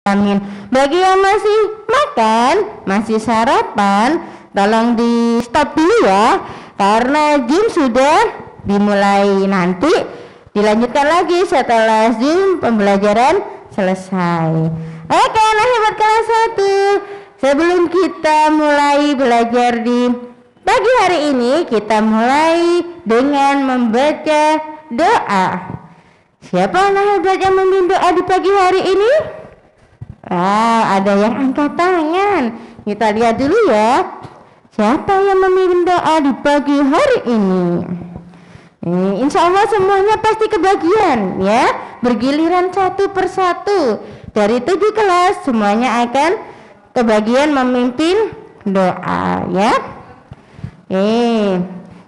Amin. Bagi yang masih makan, masih sarapan, tolong di stop dulu ya, karena Zoom sudah dimulai, nanti dilanjutkan lagi setelah Zoom pembelajaran selesai. Oke, anak hebat kelas 1, sebelum kita mulai belajar di pagi hari ini, kita mulai dengan membaca doa. Siapa anak hebat yang memimpin doa di pagi hari ini? Ada yang angkat tangan. Kita lihat dulu ya, siapa yang memimpin doa di pagi hari ini. Insya Allah semuanya pasti kebagian ya, bergiliran satu persatu. Dari 7 kelas semuanya akan kebagian memimpin doa ya.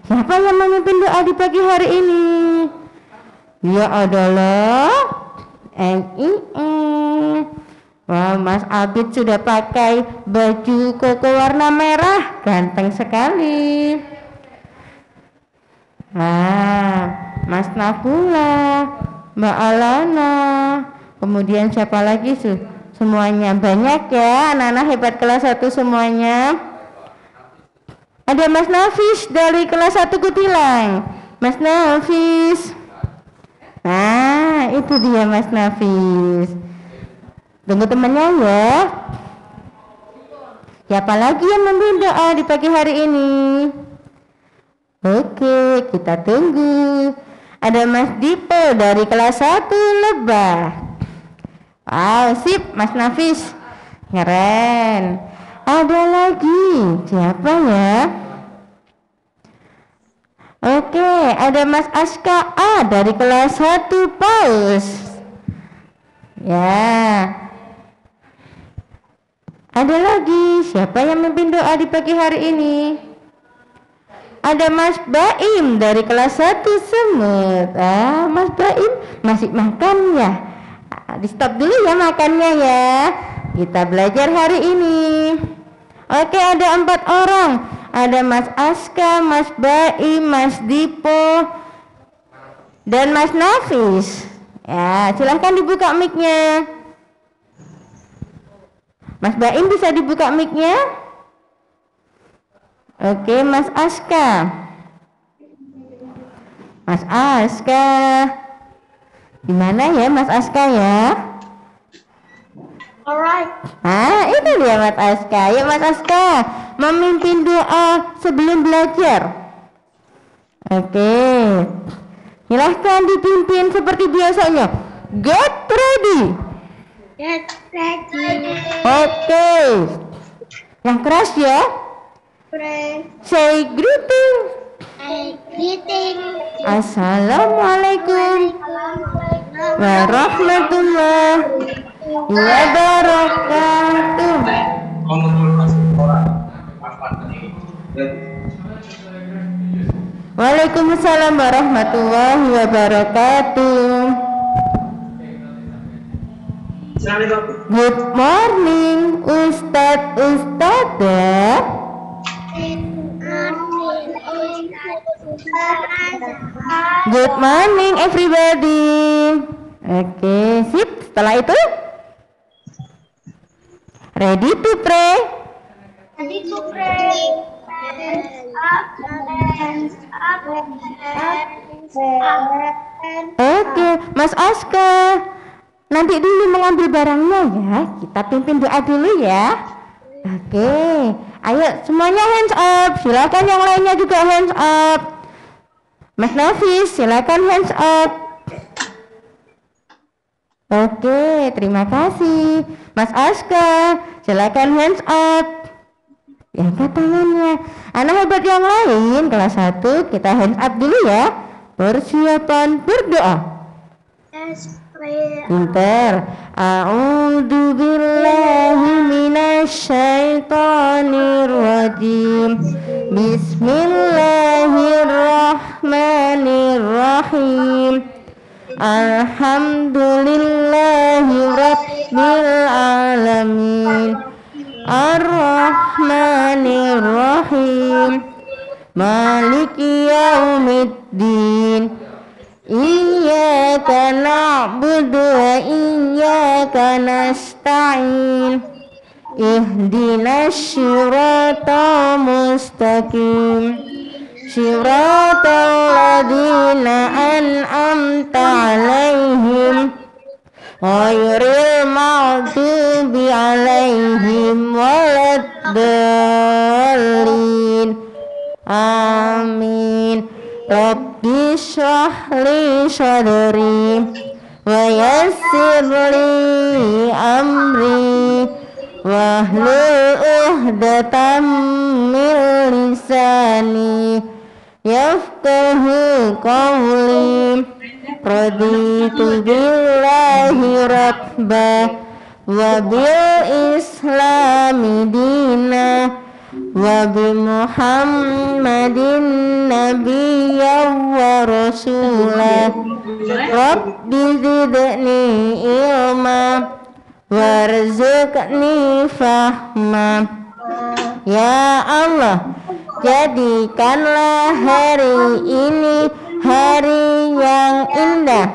Siapa yang memimpin doa di pagi hari ini? Dia adalah Wah, Mas Abid sudah pakai baju koko warna merah, ganteng sekali. Mas Nabula, Mbak Alana, kemudian siapa lagi semuanya banyak ya, anak-anak hebat kelas 1 semuanya. Ada Mas Nafis dari kelas 1 Kutilang. Mas Nafis. Itu dia Mas Nafis. Tunggu temannya ya. Siapa lagi yang memimpin doa di pagi hari ini? Oke, kita tunggu. Ada Mas Dipo dari kelas 1 Lebah. Wow, sip Mas Nafis. Keren. Ada lagi. Siapa ya? Oke, ada Mas Aska A dari kelas 1 Paus. Ya. Ada lagi, siapa yang memimpin doa di pagi hari ini? Ada Mas Baim dari kelas 1 Semut. Mas Baim masih makan ya? Di stop dulu ya makannya ya. Kita belajar hari ini. Oke, ada 4 orang. Ada Mas Aska, Mas Baim, Mas Dipo, dan Mas Nafis. Ya, silahkan dibuka mic-nya. Mas Baim bisa dibuka mic-nya? Oke, Mas Aska. Mas Aska. Gimana ya Mas Aska ya? Alright. Itu dia Mas Aska. Yuk Mas Aska, memimpin doa sebelum belajar. Oke. Silahkan dipimpin seperti biasanya. Get ready. Get ready. Oke. Yang keras ya. Say greeting. Assalamualaikum warahmatullahi wabarakatuh. Waalaikumsalam warahmatullahi wabarakatuh. Good morning Ustadz Ustadzah. Good morning everybody. Oke, sip. Setelah itu ready to pray. Ready to pray. Hands up. Oke, Mas Aska, nanti dulu mengambil barangnya ya. Kita pimpin doa dulu ya. Oke, ayo semuanya hands up. Silakan yang lainnya juga hands up. Mas Nafis, silakan hands up. Oke, terima kasih. Mas Aska, silakan hands up. Ya, angkat tangannya. Anak hebat yang lain kelas 1, kita hands up dulu ya. Persiapan berdoa. Pinter. A'udzu billahi minasyaitonir rajim. Bismillahirrahmanirrahim. Alhamdulillahi rabbil alamin. Ar-Rahmanir-Rahim. Maliki yaumiddin. Iyyaka na'budu wa iyyaka nasta'in. nasta'in ihdinas siratal mustaqim siratal ladzina an'amta 'alaihim ghairil maghdubi 'alaihim waladdallin. Amin. Rabbi shrah li sadri wa yassir li amri wahlul 'uqdatam min lisani yafqahu qawli. Raditu billahi rabba wa bil islami dina wa bi muhammadin nabiyyan wa rasulah. Rabbi zidni ilma warzuqni fahma. Ya Allah, jadikanlah hari ini hari yang indah,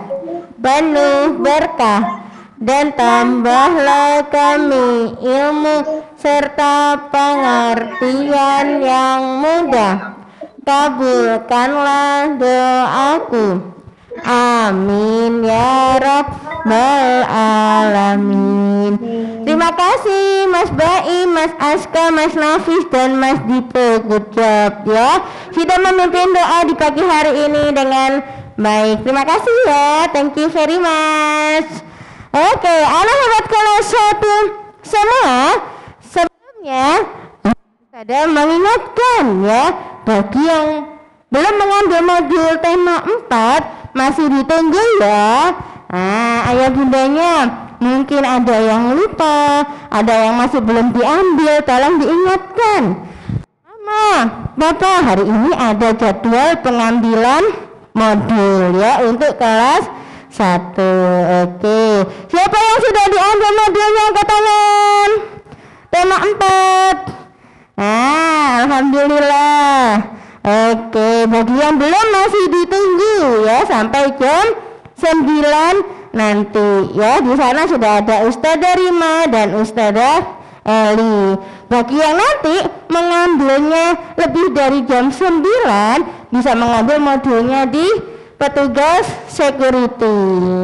penuh berkah, dan tambahlah kami ilmu serta pengertian yang mudah. Kabulkanlah doaku. Amin ya rabbal alamin. Terima kasih Mas Baim, Mas Aska, Mas Nafis, dan Mas Dipo. Good job ya, sudah memimpin doa di pagi hari ini dengan baik. Terima kasih ya, thank you very much. Oke, anak hebat kelas 1 semua, sebelumnya ada mengingatkan ya, bagi yang belum mengambil modul tema 4 masih ditunggu ya. Ayah bundanya mungkin ada yang lupa, ada yang masih belum diambil, tolong diingatkan. Mama, Bapak, hari ini ada jadwal pengambilan modul ya untuk kelas 1. Oke, siapa yang sudah diambil modulnya, angkat tangan. Tema 4. Alhamdulillah. Oke, bagi yang belum masih ditunggu ya sampai jam 9 nanti ya. Di sana sudah ada Ustadzah Rima dan Ustadzah Eli. Bagi yang nanti mengambilnya lebih dari jam 9 bisa mengambil modulnya di petugas security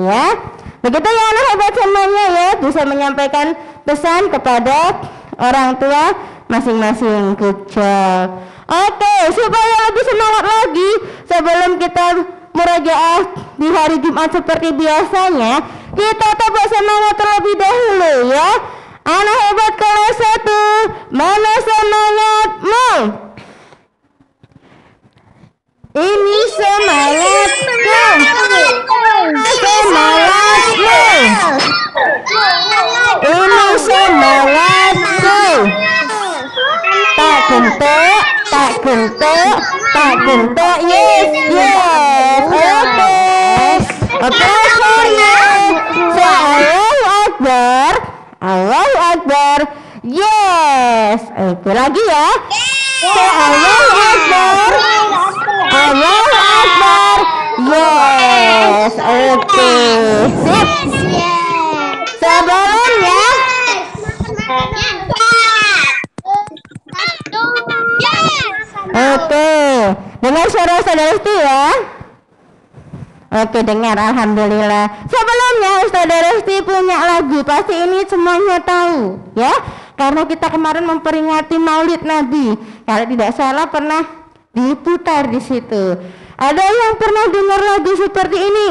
ya. Begitu ya anak hebat semuanya ya, bisa menyampaikan pesan kepada orang tua masing-masing. Good job. Oke, supaya lebih semangat lagi sebelum kita murojaah di hari Jumat seperti biasanya, kita coba semangat terlebih dahulu ya. Anak hebat kelas 1, mana semangatmu? Ini semangatku. Semangatmu. Ini semangatku. Tak gentok, tak gentok, tak gentok. Yes, yes. Oke. Pressure-nya. Allahu Akbar. Allahu Akbar. Yes. Oke, lagi ya. Allahu Akbar. Allahu Akbar. Yes. Oke. Sip. Sebelumnya oke, dengar suara saudara Resti ya. Oke, dengar, alhamdulillah. Sebelumnya Ustazah Resti punya lagu, pasti ini semuanya tahu ya, karena kita kemarin memperingati Maulid Nabi. Kalau tidak salah pernah diputar di situ. Ada yang pernah dengar lagu seperti ini?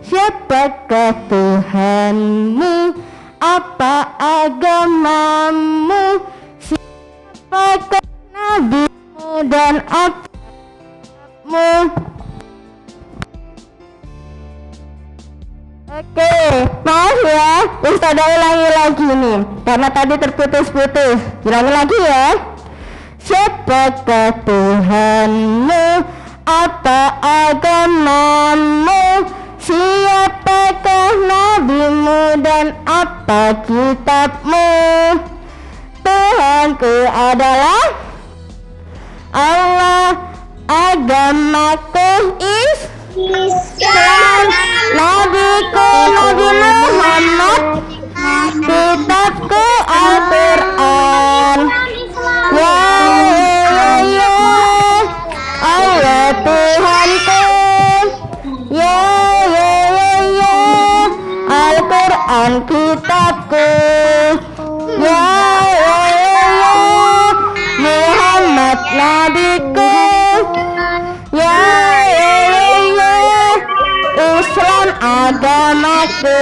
Siapakah Tuhanmu? Apa agamamu? Siapakah nabimu dan apamu? Oke, maaf ya, Ustazah ulangi lagi nih, karena tadi terputus-putus. Ulangi lagi ya. Siapakah Tuhanmu? Apa agamamu? Siapakah nabimu dan apa kitabmu? Tuhanku adalah Allah, agamaku Islam, nabiku Nabi Muhammad kitabku Al-Quran. Ya, Allah Tuhanku. Ya, Al-Quran kitabku. Ya, Muhammad nabiku. Ya, Islam agamaku.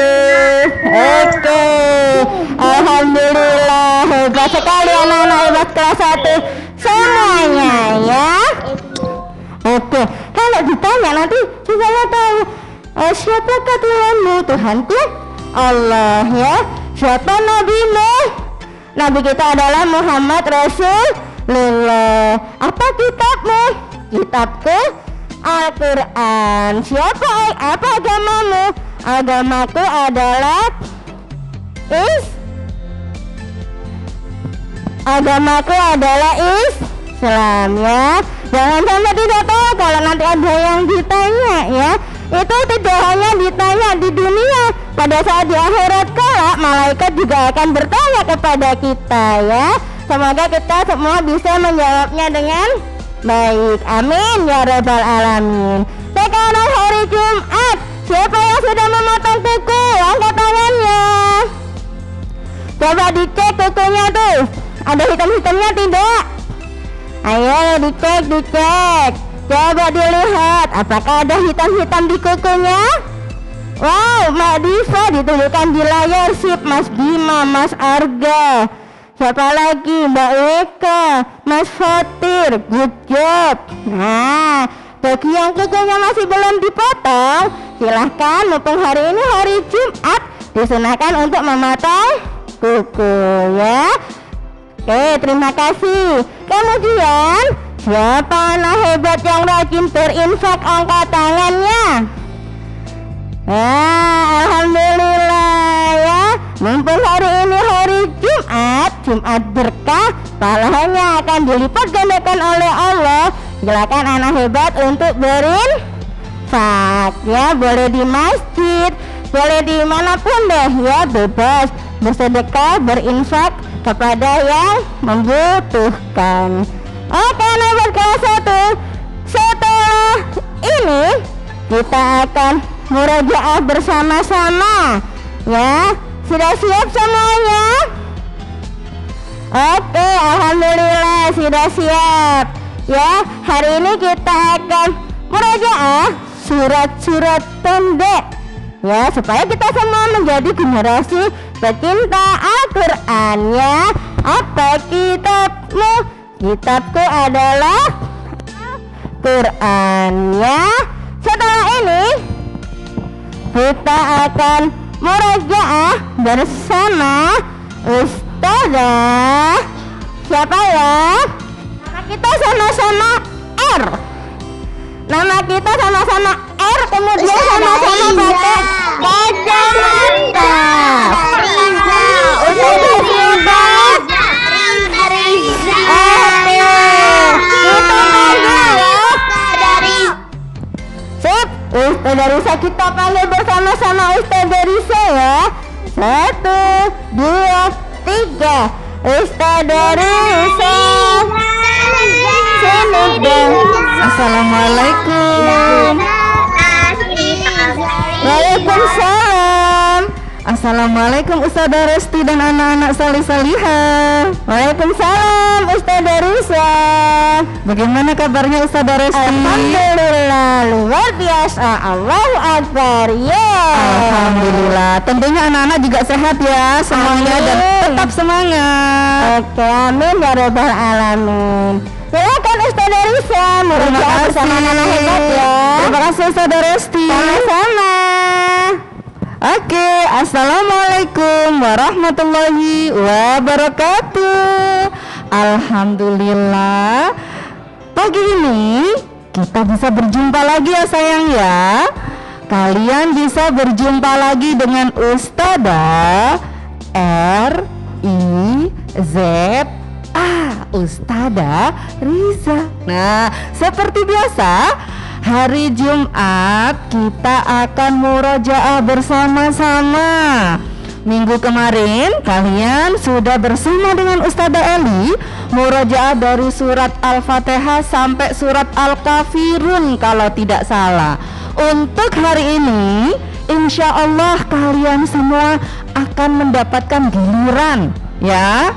Oke, alhamdulillah, hebat sekali anak-anak hebat kelas 1 semuanya ya. Oke, kalau ditanya nanti saya tahu, siapakah Tuhanmu? Tuhanku Allah ya. Siapa nabimu? Nabi kita adalah Muhammad Rasulullah. Apa kitabmu? Kitabku Al-Quran. Apa agamamu? Agamaku adalah Islam ya. Jangan sampai tidak tahu kalau nanti ada yang ditanya ya. Itu tidak hanya ditanya di dunia, pada saat di akhirat kelak malaikat juga akan bertanya kepada kita ya. Semoga kita semua bisa menjawabnya dengan baik. Amin ya rabbal alamin. Sekarang hari Jumat, siapa yang sudah memotong kuku? Angkat tangannya. Coba dicek kukunya tuh, ada hitam-hitamnya tidak? Ayo dicek. Coba dilihat, apakah ada hitam-hitam di kukunya? Wow, Mak Diva ditunjukkan di layar. Sip, Mas Bima, Mas Arga. Siapa lagi? Mbak Eka, Mas Fatir, good job. Nah, bagi yang kukunya masih belum dipotong, silahkan mumpung hari ini hari Jumat, disunahkan untuk memotong kuku ya. Oke, terima kasih. Kemudian, siapa anak hebat yang rajin berinfak? Angkat tangannya. Alhamdulillah ya. Mumpung hari ini hari Jumat berkah, pahalanya akan dilipat gandakan oleh Allah. Silakan anak hebat untuk berinfak ya. Boleh di masjid, boleh dimanapun deh ya, bebas bersedekah, berinfak kepada yang membutuhkan. Oke, nomor kelas 1. Setelah ini kita akan murojaah bersama-sama ya. Sudah siap semuanya? Oke, alhamdulillah sudah siap ya. Hari ini kita akan murojaah surat-surat pendek ya, supaya kita semua menjadi generasi pecinta Al-Quran ya. Apa kitabmu? Kitabku adalah Al-Quran ya. Setelah ini kita akan murojaah bersama Ustazah. Siapa ya? Nama kita sama-sama R. Nama kita sama-sama R, kemudian sama-sama pakai kacamata. Ustazah Riza. Ustazah Risa kita panggil bersama-sama Ustazah Risa ya. 1, 2, 3. Ustazah Risa. Sini dong. Assalamualaikum. Waalaikumsalam. Assalamualaikum Ustazah Resti dan anak-anak salih-salihah. Waalaikumsalam Ustazah Risa. Bagaimana kabarnya Ustazah Resti? Alhamdulillah, luar biasa. Allahu Akbar ya. Alhamdulillah. Tentunya anak-anak juga sehat ya semuanya. Amin. Dan tetap semangat. Oke, amin ya rabbal alamin. Silakan Ustazah Risa murojaah bersama anak hebat ya. Terima kasih Ustazah Resti. Sama-sama. Oke, assalamualaikum warahmatullahi wabarakatuh. Alhamdulillah, pagi ini kita bisa berjumpa lagi ya sayang ya. Kalian bisa berjumpa lagi dengan Ustazah R-I-Z-A, Ustazah Riza. Nah, seperti biasa, hari Jumat kita akan murojaah bersama-sama. Minggu kemarin kalian sudah bersama dengan Ustazah Eli murojaah dari surat Al-Fatihah sampai surat Al-Kafirun kalau tidak salah. Untuk hari ini insya Allah kalian semua akan mendapatkan giliran ya.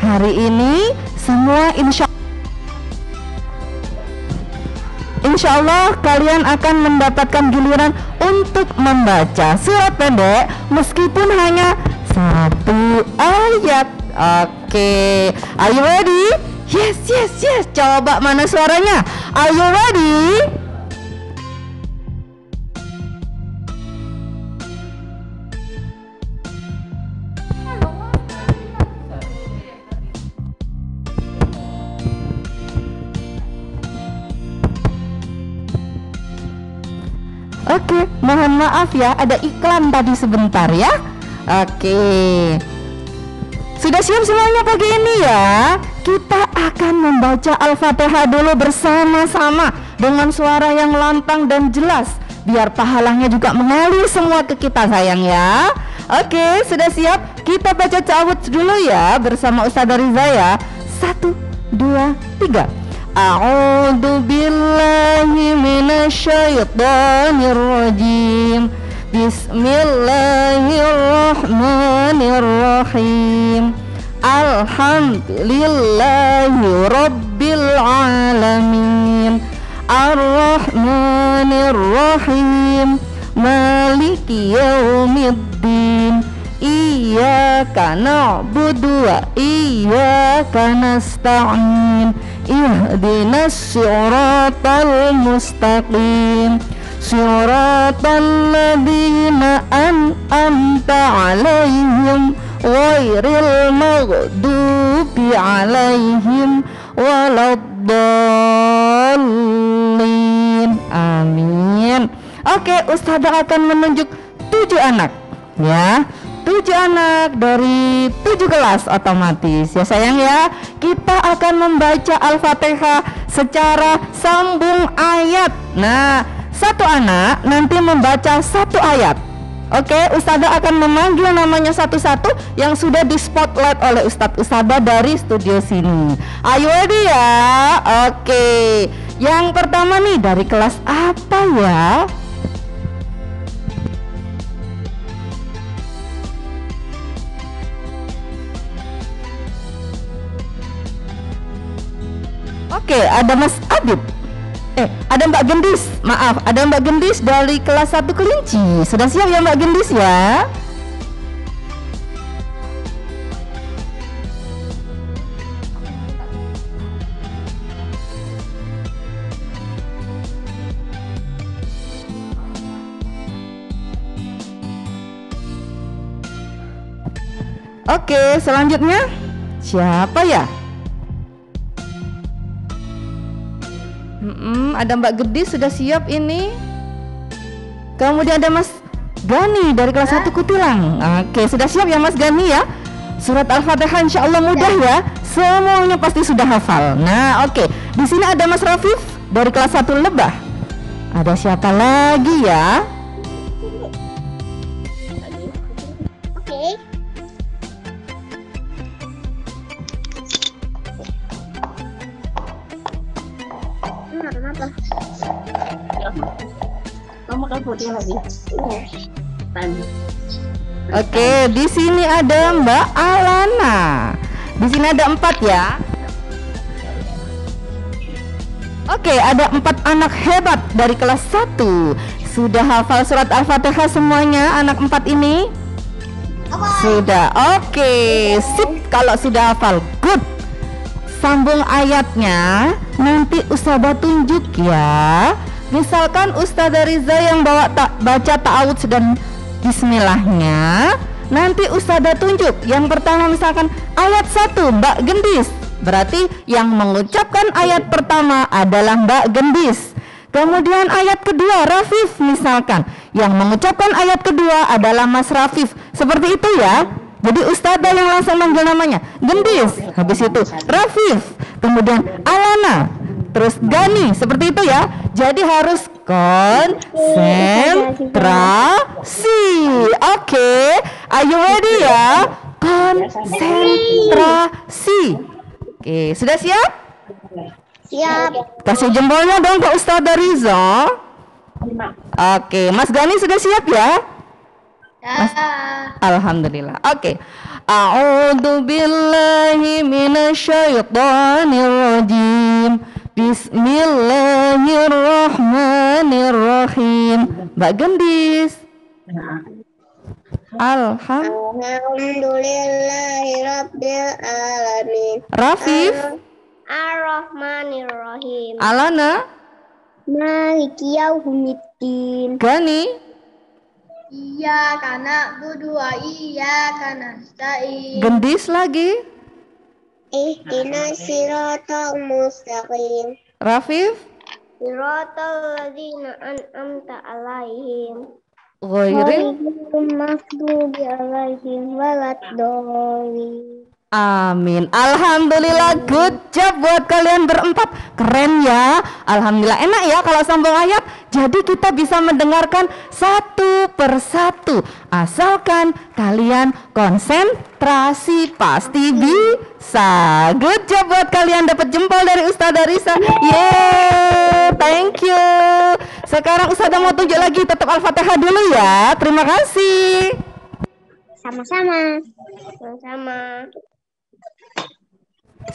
Hari ini semua insya Allah kalian akan mendapatkan giliran untuk membaca surat pendek meskipun hanya satu ayat. Oke, are you ready? Yes. Coba mana suaranya? Are you ready? Oke, mohon maaf ya, ada iklan tadi sebentar ya. Oke, sudah siap semuanya pagi ini ya? Kita akan membaca Al-Fatihah dulu bersama-sama dengan suara yang lantang dan jelas, biar pahalanya juga mengalir semua ke kita sayang ya. Oke, sudah siap? Kita baca ta'awudz dulu ya bersama Ustazah Riza ya. 1, 2, 3. A'udzu billahi minasyaitonir rajim. Bismillahirrahmanirrahim. Alhamdulillahi rabbil alamin. Ar-Rahmanir-Rahim. Maliki yaumiddin. Iyyaka na'budu wa iyyaka nasta'in. Ihdinas siratal mustaqim. Siratal ladzina an'amta 'alaihim ghairil maghdubi 'alaihim waladdallin. Amin. Oke, Ustazah akan menunjuk 7 anak ya. 7 anak dari 7 kelas otomatis ya sayang ya. Kita akan membaca Al-Fatihah secara sambung ayat. Nah, 1 anak nanti membaca 1 ayat. Oke, Ustazah akan memanggil namanya satu-satu yang sudah di spotlight oleh Ustazah dari studio sini. Ayo ready ya. Oke, yang pertama nih dari kelas apa ya? Oke, ada Mas Adib. Ada Mbak Gendis. Maaf, ada Mbak Gendis dari kelas 1 Kelinci. Sudah siap ya Mbak Gendis ya? Oke, selanjutnya siapa ya? Ada Mbak Gedis sudah siap ini. Kemudian ada Mas Gani dari kelas 1 Kutilang. Oke, sudah siap ya Mas Gani ya? Surat Al-Fatihah insya Allah mudah ya. Semuanya pasti sudah hafal. Nah, oke. Di sini ada Mas Rafif dari kelas 1 Lebah. Ada siapa lagi ya? Oke. Kenapa? Kamu kan putih lagi. Oke, di sini ada Mbak Alana. Di sini ada 4 ya. Oke, ada 4 anak hebat dari kelas 1. Sudah hafal surat Al-Fatihah semuanya anak 4 ini? Sudah. Oke, sip kalau sudah hafal. Good. Sambung ayatnya nanti Ustazah tunjuk ya. Misalkan Ustazah Riza yang baca ta'awudz dan bismillahnya, nanti Ustazah tunjuk. Yang pertama misalkan ayat 1 Mbak Gendis, berarti yang mengucapkan ayat pertama adalah Mbak Gendis. Kemudian ayat kedua Rafif misalkan, yang mengucapkan ayat kedua adalah Mas Rafif. Seperti itu ya. Jadi Ustazah yang langsung manggil namanya Gendis, habis itu Rafif, kemudian Alana, terus Gani, seperti itu ya. Jadi harus konsentrasi. Oke, are you ready ya? Konsentrasi. Oke, sudah siap? Siap. Kasih jempolnya dong ke Ustazah Riza. Oke, Mas Gani sudah siap ya? Mas, alhamdulillah. Oke. A'udzu billahi minasyaitonir rajim. Bismillahirrahmanirrahim. Mbak Gendis. Alhamdulillahirabbil alamin. Rafif. Ar-Rahmanir-Rahim. Alana. Maliki yaumiddin. Gani. Iyyaka na'budu wa iyyaka nasta'in. Gendis lagi. Ihdinas siratal mustaqim. Rafif. Siratal ladzina an'amta 'alaihim. Ghairil maghdubi 'alaihim waladdallin. Amin. Alhamdulillah, good job buat kalian berempat. Keren ya. Alhamdulillah, enak ya kalau sambung ayat. Jadi kita bisa mendengarkan satu persatu. Asalkan kalian konsentrasi, pasti bisa. Good job buat kalian, dapat jempol dari Ustazah Risa. Yeay, thank you. Sekarang Ustazah mau tunjuk lagi, tetap Al-Fatihah dulu ya. Terima kasih. Sama-sama. Sama-sama.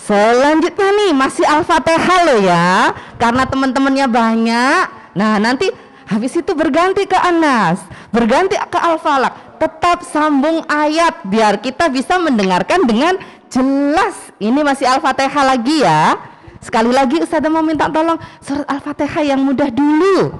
Selanjutnya nih masih Al-Fatihah loh ya, karena teman-temannya banyak. Nah nanti habis itu berganti ke Anas, berganti ke Al-Falaq. Tetap sambung ayat biar kita bisa mendengarkan dengan jelas. Ini masih Al-Fatihah lagi ya. Sekali lagi Ustazah mau minta tolong surat Al-Fatihah yang mudah dulu.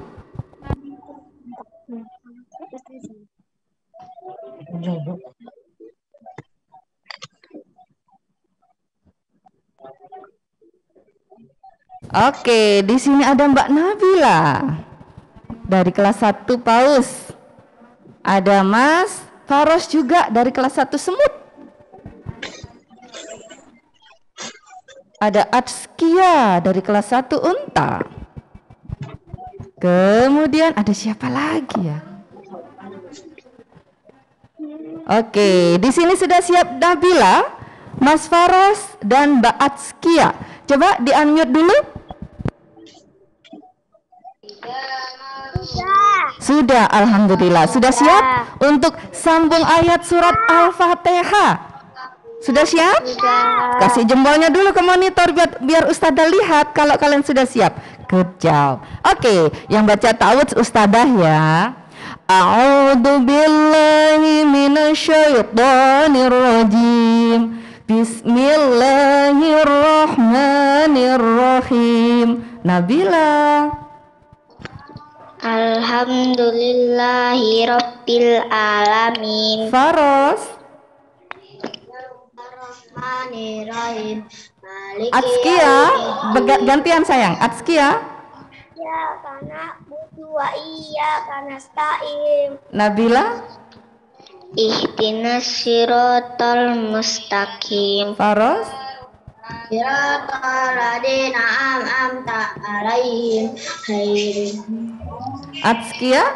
Oke, di sini ada Mbak Nabila dari kelas 1 PAUS. Ada Mas Faros juga dari kelas 1 Semut. Ada Atskia dari kelas 1 Unta. Kemudian ada siapa lagi ya? Oke, di sini sudah siap Nabila, Mas Faros dan Mbak Atskia. Coba di-unmute dulu. Sudah, alhamdulillah. Sudah siap untuk sambung ayat surat Al-Fatihah? Sudah siap? Kasih jempolnya dulu ke monitor biar Ustazah lihat kalau kalian sudah siap. Good job. Oke, yang baca ta'awudz Ustazah ya. A'udzu billahi minasyaitonir rajim. Bismillahirrahmanirrahim. Nabila. Alhamdulillahirabbil alamin. Faros. Ar-Rahmanir-Rahim. Atskia, gantian sayang. Atskia. Ya kana budu wa iya kana nasta'in. Nabila. Ihdinas siratal mustaqim. Faros. Siratal ladzina an'amta 'alaihim ghairil Atskia.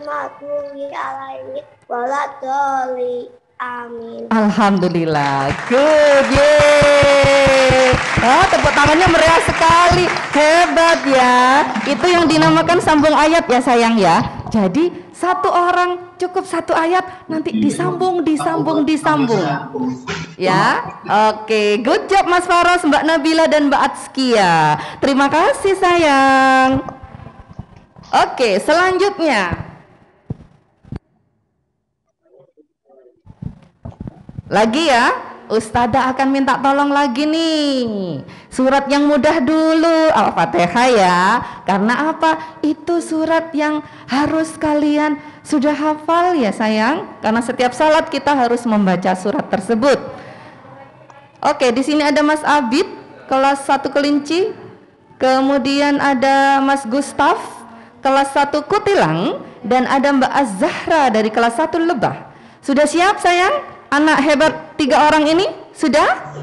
maghdubi 'alaihim waladdallin. Amin. Alhamdulillah, good, yeay. Oh, tepuk tangannya meriah sekali, hebat ya. Itu yang dinamakan sambung ayat ya sayang ya. Jadi satu orang cukup satu ayat, nanti disambung. Ya, oke, good job Mas Faros, Mbak Nabila dan Mbak Atskia. Terima kasih sayang. Oke, selanjutnya. Lagi ya, Ustazah akan minta tolong lagi nih. Surat yang mudah dulu, Al-Fatihah ya. Karena apa? Itu surat yang harus kalian sudah hafal ya sayang. Karena setiap salat kita harus membaca surat tersebut. Oke, di sini ada Mas Abid, kelas 1 Kelinci. Kemudian ada Mas Gustaf, kelas 1 Kutilang. Dan ada Mbak Az-Zahra dari kelas 1 Lebah. Sudah siap sayang? Anak hebat 3 orang ini sudah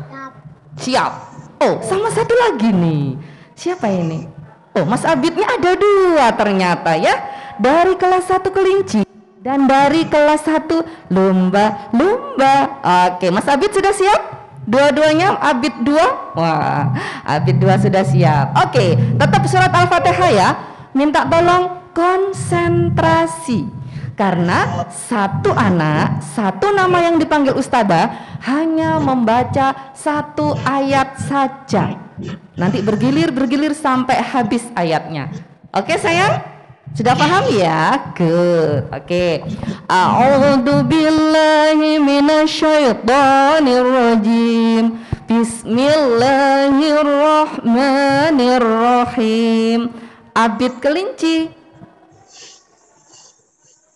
siap. Oh, sama satu lagi nih. Siapa ini? Oh, Mas Abidnya ada 2 ternyata ya. Dari kelas 1 kelinci dan dari kelas 1 lumba-lumba. Oke, Mas Abid sudah siap? Dua-duanya Abid 2? Wah, Abid 2 sudah siap. Oke, tetap surat Al-Fatihah ya. Minta tolong konsentrasi. Karena satu anak, satu nama yang dipanggil Ustadzah hanya membaca 1 ayat saja. Nanti bergilir sampai habis ayatnya. Oke sayang? Sudah paham ya? Good. Oke. A'udzu billahi minasyaitonir rajim. Bismillahirrahmanirrahim. Abid kelinci.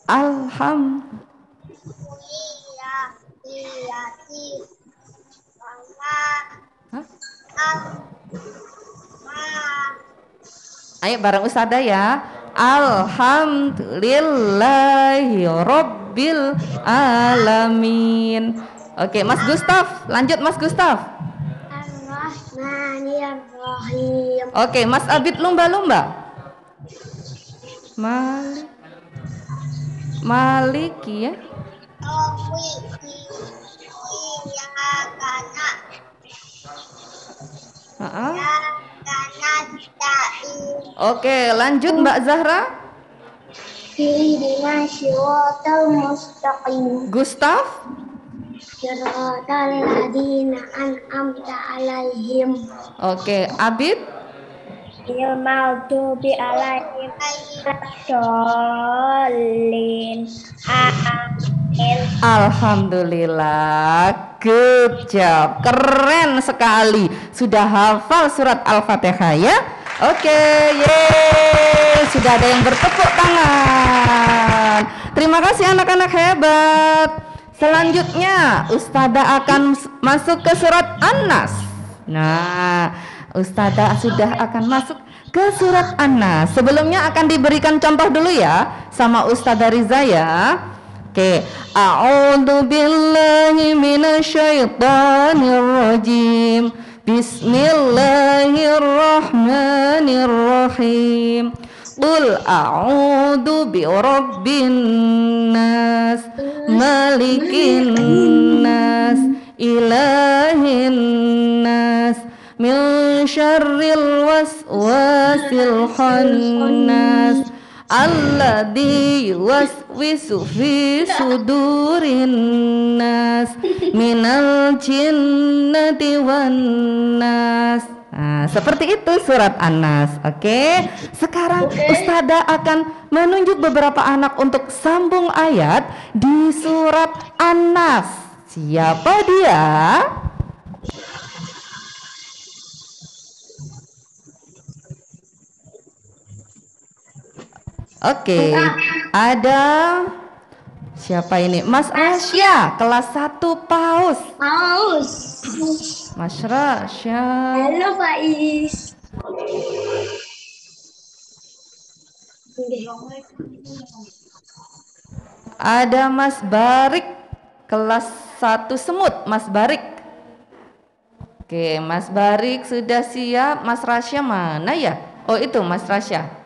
Alhamdulillah. Ayo bareng Ustadzah ya. Alhamdulillahi Rabbil Alamin. Oke, Mas Gustaf, lanjut Mas Gustaf. Ar-Rahmanir-Rahim. Oke, Mas Abid lumba-lumba. Maliki ya. Oke, lanjut Mbak Zahra. Ihdina syiratal mustaqim. Gustaf. Syiratal ladzina an'amta 'alaihim. Oke, Abid. Ghairil maghdubi 'alaihim waladdallin. Amin. Alhamdulillah, good job, keren sekali. Sudah hafal surat Al-Fatihah ya? Oke, yeay, sudah ada yang bertepuk tangan. Terima kasih anak-anak hebat. Selanjutnya Ustadzah akan masuk ke surat An-Nas. Nah, Ustadzah sudah akan masuk ke surat An-Nas. Sebelumnya akan diberikan contoh dulu ya sama Ustadzah Riza ya. Oke, a'udzu billahi minasyaitonir rajim. Bismillahirrahmanirrahim. Qul a'udzu birabbin nas, malikin nas, ilahin nas, min syarril waswasil khannas, alladzi yuwaswisu fi sudurin nas, minal jinnati wan nas. Nah, seperti itu surat An-Nas. Oke. Sekarang Ustadzah akan menunjuk beberapa anak untuk sambung ayat di surat An-Nas. Siapa dia? Oke, ada siapa ini? Mas Rasya, kelas 1 PAUS. Mas Rasya. Halo Pak Is. Ada Mas Barik, kelas 1 Semut. Mas Barik. Oke, Mas Barik sudah siap. Mas Rasya mana ya? Oh itu Mas Rasya.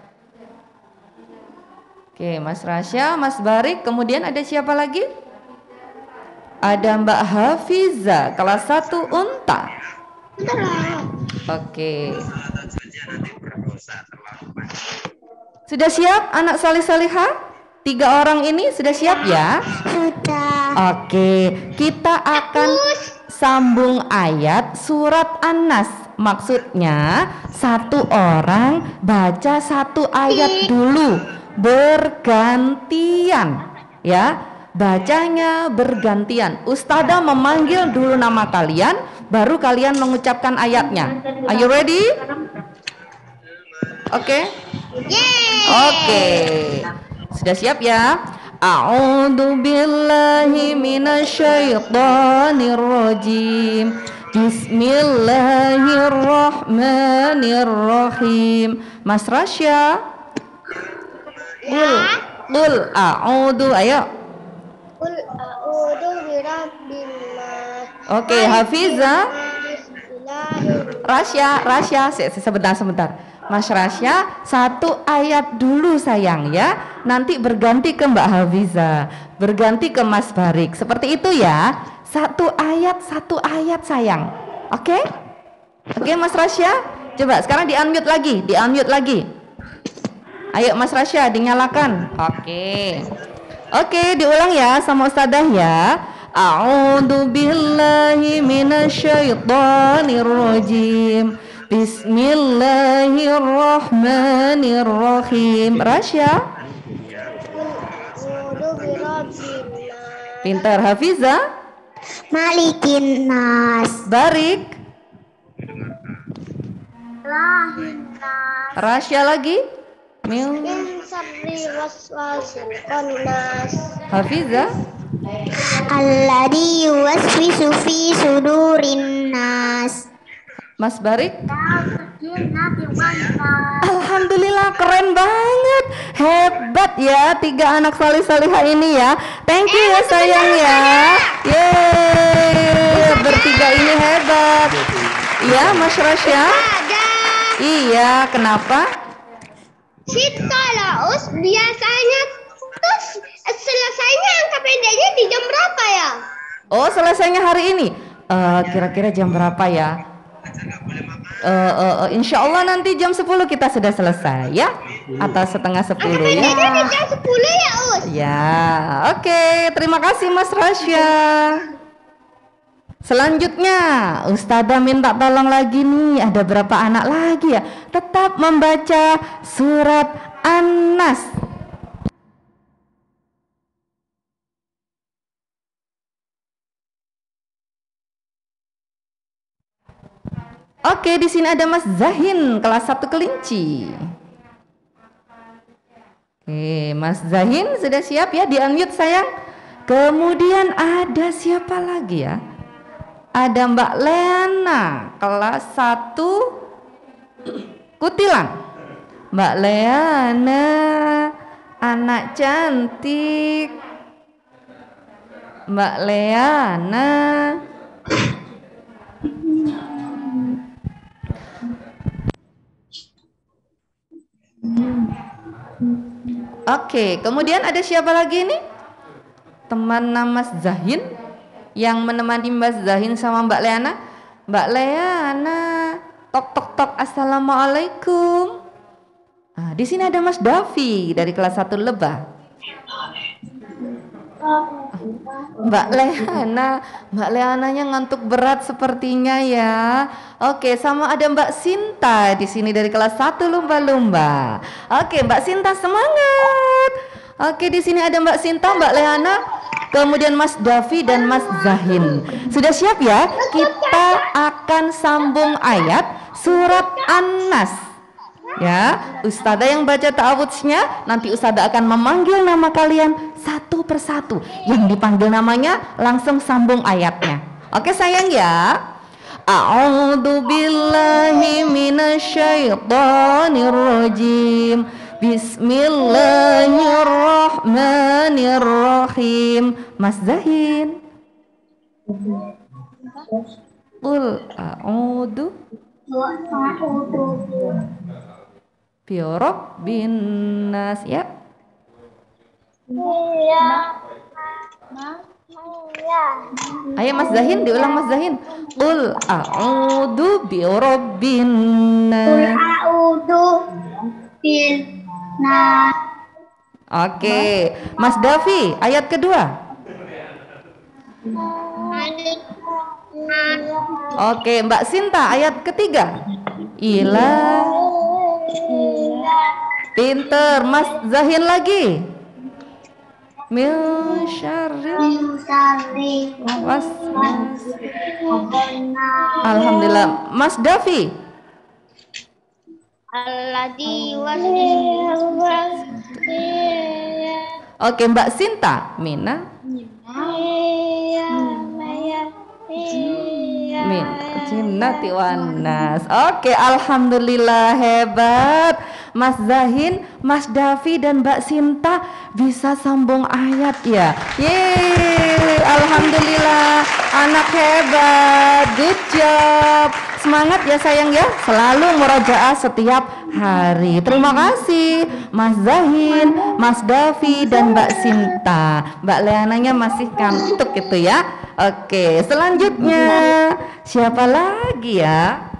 Oke, Mas Rasya, Mas Barik, kemudian ada siapa lagi? Ada Mbak Hafiza, kelas 1 Unta. Oke. Sudah siap anak salih-salihah? 3 orang ini sudah siap ya? Sudah. Oke, kita akan sambung ayat surat An-Nas. Maksudnya 1 orang baca 1 ayat dulu, bergantian ya, bacanya bergantian. Ustadzah memanggil dulu nama kalian, baru kalian mengucapkan ayatnya. Are you ready? Oke. Oke. Sudah siap ya? A'udzu billahi minasyaitonir rajim. Bismillahirrahmanirrahim. Mas Rasya. Qul a'udzu, ayo. Qul a'udzu birabbin nas. Oke, Hafiza. Rasya, sebentar. Mas Rasya, 1 ayat dulu sayang ya. Nanti berganti ke Mbak Hafiza, berganti ke Mas Barik. Seperti itu ya. 1 ayat sayang. Oke? Oke Mas Rasya. Coba sekarang di-unmute lagi. Ayo Mas Rasya dinyalakan. Oke, diulang ya sama Ustadzah ya. A'udzu billahi minasyaitonir rajim. Bismillahirrahmanirrahim. Rasya. Pintar. Hafiza. Malikin nas. Barik. Lahin nas. Rasya lagi. Min syarri waswasil khannas. Hafiza. Alladzi yuwaswisu fi sudurin nas. Mas Barik. Alhamdulillah, keren banget, hebat ya 3 anak salih-salihah ini ya. Thank you ya sayang ya. Yeay, bertiga ini hebat. Iya Mas Rasya. Iya, kenapa? Sitolaus biasanya terus selesainya angka pendeknya di jam berapa ya? Oh, selesainya hari ini. Kira-kira jam berapa ya? Insya Allah nanti jam 10 kita sudah selesai ya, atau setengah 10 ya. Pendeknya di jam 10 ya Us? Ya, oke. Terima kasih Mas Rasya. Selanjutnya Ustadzah minta tolong lagi nih, ada berapa anak lagi ya? Tetap membaca surat An-Nas. Oke, di sini ada Mas Zahin kelas 1 Kelinci. Oke, Mas Zahin sudah siap ya, di-unmute sayang. Kemudian ada siapa lagi ya? Ada Mbak Leana kelas 1 Kutilang. Mbak Leana, anak cantik. Mbak Leana. Oke, kemudian ada siapa lagi nih? Teman Mas Zahin yang menemani Mas Zahin sama Mbak Leana. Mbak Leana, tok tok tok, assalamualaikum. Nah, di sini ada Mas Davi dari kelas 1 Lebah. Mbak Leananya ngantuk berat sepertinya ya. Oke, sama ada Mbak Sinta di sini dari kelas 1 Lumba-Lumba. Oke, Mbak Sinta semangat. Oke, di sini ada Mbak Sinta, Mbak Leana, kemudian Mas Davi dan Mas Zahin. Sudah siap ya? Kita akan sambung ayat surat An-Nas. Ya, Ustadzah yang baca ta'awudznya, nanti Ustadzah akan memanggil nama kalian satu persatu. Yang dipanggil namanya langsung sambung ayatnya. Oke sayang ya. A'udzu billahi minasyaitonir rajim. Bismillahirrahmanirrahim. Mas Zahin. Qul a'udzu Birabbin nas ya. Ayo Mas Zahin, diulang Mas Zahin. Qul a'udzu birabbin nas. Oke, Mas Davi, ayat kedua. Oke, Mbak Sinta, ayat ketiga. Pinter. Mas Zahin lagi. Min syarri waswas. Alhamdulillah. Mas Davi. Oke, Mbak Sinta. Mina. Min jinnati wan nas. Oke, alhamdulillah hebat. Mas Zahin, Mas Davi dan Mbak Sinta bisa sambung ayat ya. Yeay, alhamdulillah, anak hebat, good job. semangat ya sayang ya, selalu murojaah setiap hari. Terima kasih Mas Zahin, Mas Davi dan Mbak Sinta. Mbak Leananya masih kantuk gitu ya. Oke, selanjutnya siapa lagi ya?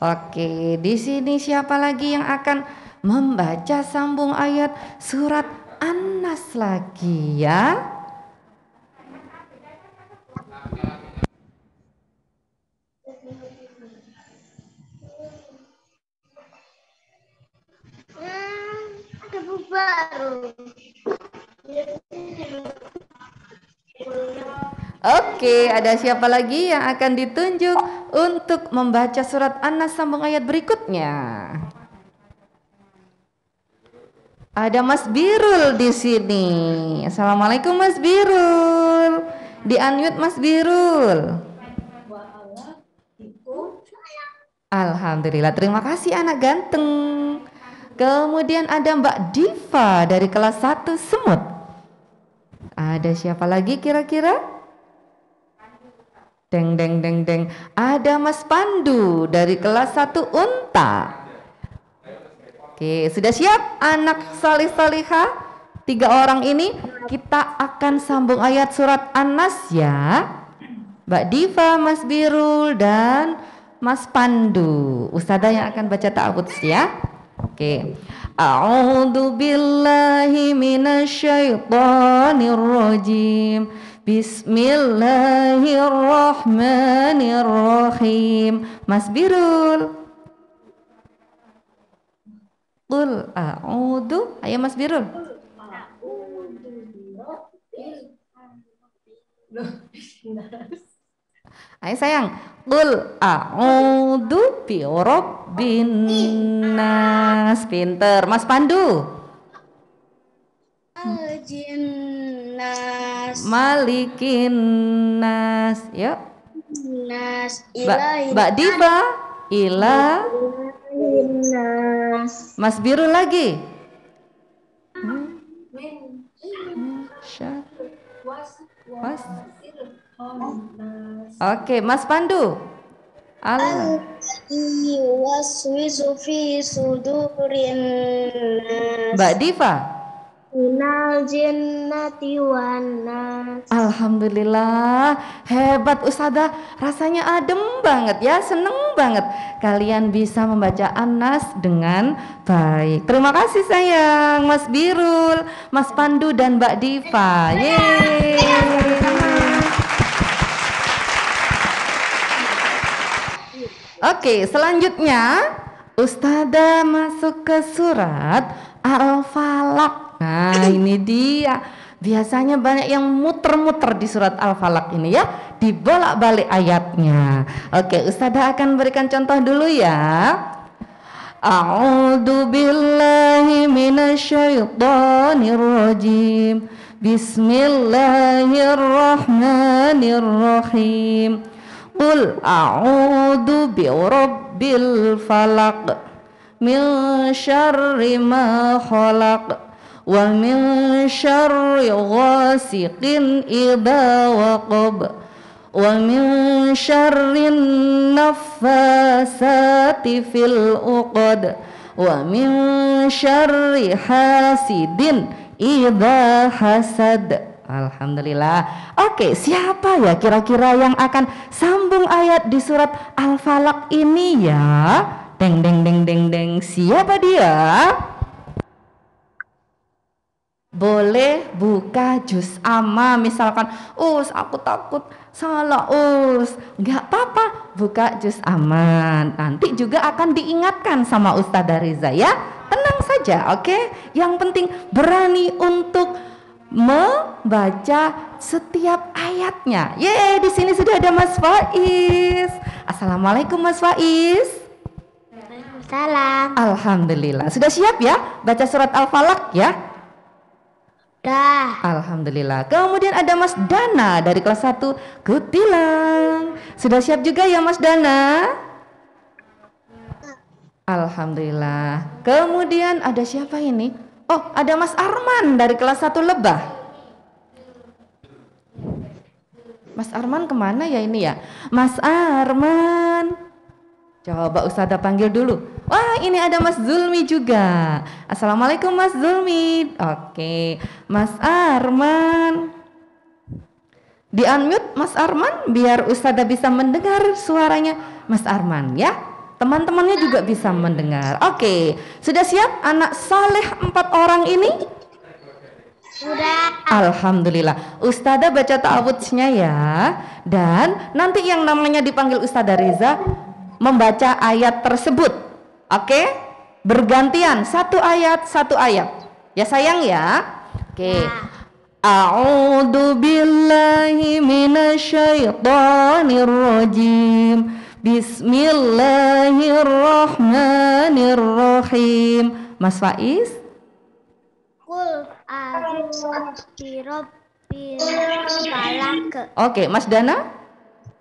Oke, di sini siapa lagi yang akan membaca sambung ayat surat An-Nas lagi ya? Ada buku baru. Oke, ada siapa lagi yang akan ditunjuk untuk membaca surat An-Nas sambung ayat berikutnya? Ada Mas Birul di sini. Assalamualaikum Mas Birul. Di-unmute Mas Birul. Alhamdulillah, terima kasih anak ganteng. Kemudian ada Mbak Diva dari kelas 1 Semut. Ada siapa lagi kira-kira? Deng deng deng deng. Ada Mas Pandu dari kelas 1 Unta. Oke, sudah siap anak salih salihah? 3 orang ini kita akan sambung ayat surat An-Nas ya. Mbak Diva, Mas Birul dan Mas Pandu. Ustazah yang akan baca ta'awudz ya. Oke. A'udzu billahi minasyaitonir rajim. Bismillahirrahmanirrahim. Mas Birul. Qul a'udzu. Ayo Mas Birul. Ayo sayang. Qul a'udzu bi rabbin nas. Pinter. Mas Pandu. Al-jinnas. Malikin nas. Yuk. Nas. Mbak Diva. Ila. Nas. Mas Biru lagi. Oke, Mas Pandu. Allah. Waswisu fi sudurin nas. Mbak Diva. Minal jinnati wan nas. Alhamdulillah, hebat Ustazah, rasanya adem banget ya, seneng banget kalian bisa membaca An-Nas dengan baik. Terima kasih sayang, Mas Birul, Mas Pandu dan Mbak Diva. Yeay. Oke, selanjutnya Ustazah masuk ke surat Al-Falaq. Nah, ini dia. Biasanya banyak yang muter-muter di surat Al-Falaq ini ya, dibolak-balik ayatnya. Oke, Ustazah akan berikan contoh dulu ya. A'udzu billahi minasyaitonir rajim. Bismillahirrahmanirrahim. Qul a'udzu birabbil falaq min syarri ma khalaq wa min syarri ghasiqin idza waqab wa min syarri naffasati fil uqad wa min syarri hasidin idza hasad. Alhamdulillah. Oke, siapa ya kira-kira yang akan sambung ayat di surat Al-Falaq ini ya? Deng deng deng deng deng. Siapa dia? Boleh buka juz amma, misalkan aku takut salah nggak apa-apa, buka juz amma. Nanti juga akan diingatkan sama Ustazah Riza ya. Tenang saja, oke? Yang penting berani untuk membaca setiap ayatnya. Yeay, di sini sudah ada Mas Faiz. Assalamualaikum Mas Faiz. Salam. Alhamdulillah. Sudah siap ya baca surat Al-Falaq ya? Dah. Alhamdulillah. Kemudian ada Mas Dana dari kelas 1 Kutilang. Sudah siap juga ya Mas Dana? Alhamdulillah. Kemudian ada siapa ini? Oh, ada Mas Arman dari kelas 1 Lebah. Mas Arman kemana ya ini ya? Mas Arman. Coba Ustazah panggil dulu. Wah, ini ada Mas Zulmi juga. Assalamualaikum Mas Zulmi. Oke, Mas Arman. Di-unmute Mas Arman biar Ustazah bisa mendengar suaranya Mas Arman ya. Teman-temannya juga bisa mendengar. Oke, sudah siap anak saleh 4 orang ini? Sudah. Alhamdulillah. Ustazah baca ta'awudznya ya. Dan nanti yang namanya dipanggil Ustazah Reza membaca ayat tersebut. Oke? Bergantian satu ayat. Ya sayang ya. Oke. A'udzu billahi minasyaitonir rajim. Bismillahirrahmanirrahim. Mas Faiz? Kul a'udzu birabbil falaq. Oke, Mas Dana?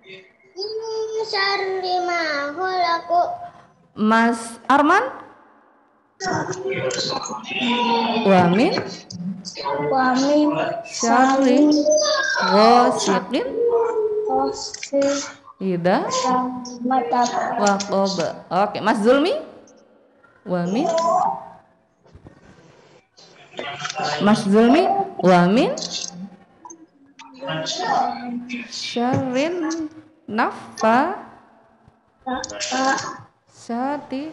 Min syarri ma khalaq. Mas Arman? Wa min Wa min syarri ghasiqin idza waqab. Oke, Mas Zulmi? Wa min Mas Zulmi? Wa min syarrin naffa sati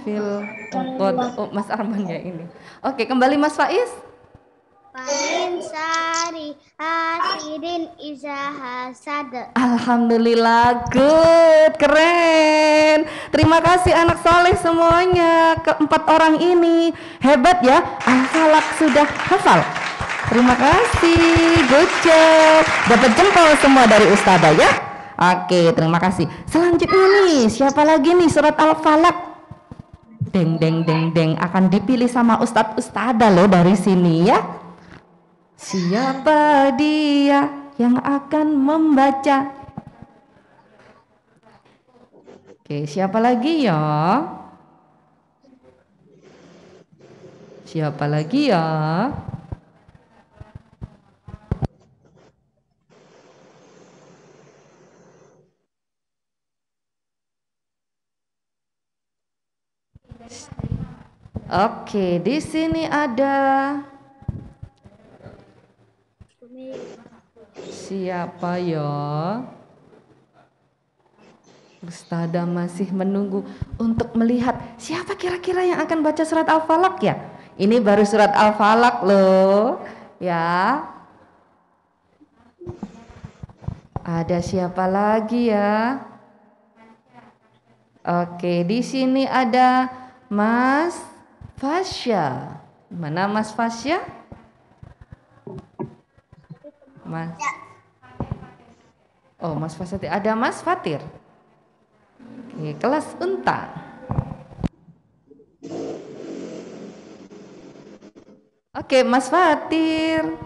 fil uqad. Oh, Mas Arman ya ini. Oke, kembali Mas Faiz. Pamin sari hasidin iza hasad. Alhamdulillah, good, keren. Terima kasih anak soleh semuanya, keempat orang ini. Hebat ya, Al-Falaq sudah hafal. Terima kasih, good job. Dapat jempol semua dari Ustazah ya. Oke, terima kasih. Selanjutnya nih, siapa lagi nih surat Al-Falaq? Deng deng deng deng, akan dipilih sama Ustazah loh dari sini ya. Siapa dia yang akan membaca? Oke, siapa lagi ya? Siapa lagi ya? Oke, di sini ada siapa ya? Ustazah masih menunggu untuk melihat siapa kira-kira yang akan baca surat Al-Falaq ya. Ini baru surat Al-Falaq loh ya. Ada siapa lagi ya? Oke, di sini ada Mas Fasya. Mana Mas Fasya? Mas. Oh, Mas Fatir. Ada Mas Fatir. Oke, kelas unta. Oke, Mas Fatir.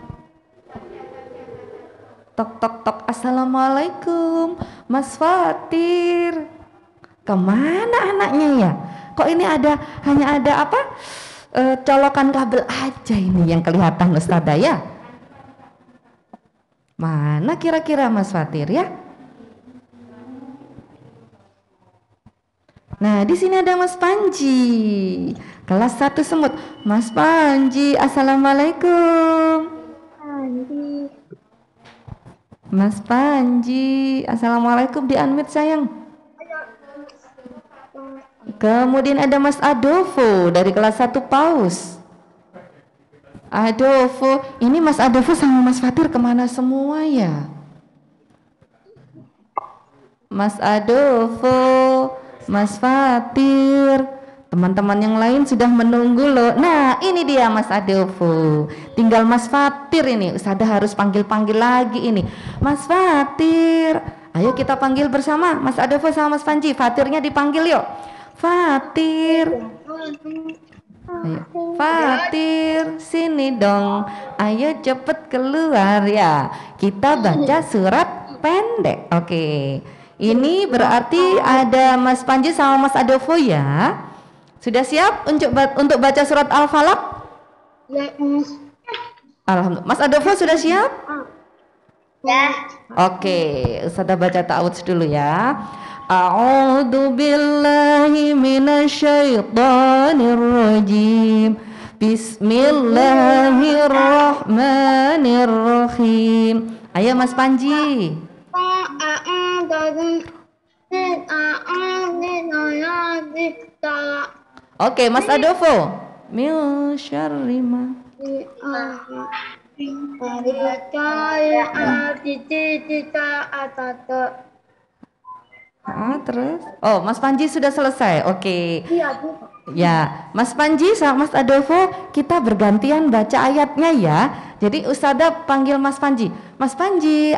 Tok tok tok. Assalamualaikum, Mas Fatir. Kemana anaknya ya? Kok ini hanya ada apa? Colokan kabel aja ini yang kelihatan Ustazah ya. Mana kira-kira Mas Fatir ya? Nah, di sini ada Mas Panji, kelas 1 semut. Mas Panji, assalamualaikum. Mas Panji, assalamualaikum, di-unmute sayang. Kemudian ada Mas Adolfo dari kelas 1 PAUS. Adolfo, ini Mas Adolfo sama Mas Fatir kemana semua ya? Mas Adolfo, Mas Fatir, teman-teman yang lain sudah menunggu loh. Nah, ini dia Mas Adolfo. Tinggal Mas Fatir ini. Ustazah harus panggil-panggil lagi ini. Mas Fatir, ayo kita panggil bersama. Mas Adolfo sama Mas Panji. Fatirnya dipanggil yuk. Fatir. Ayo. Fatir, sini dong. Ayo cepet keluar ya. Kita baca surat pendek. Oke. Ini berarti ada Mas Panji sama Mas Adolfo ya. Sudah siap untuk baca surat Al-Falaq? Ya, Alhamdulillah. Mas Adolfo sudah siap? Ya. Oke, Ustazah baca ta'awudz dulu ya. A'udzu billahi minasyaitonir rajim. Bismillahirrahmanirrahim. Ayo Mas Panji. Oke, Mas Adolfo. Min syarri ma. Terus. Oh, Mas Panji sudah selesai. Oke. Ya, Mas Panji sama Mas Adolfo kita bergantian baca ayatnya ya. Jadi Ustazah panggil Mas Panji. Mas Panji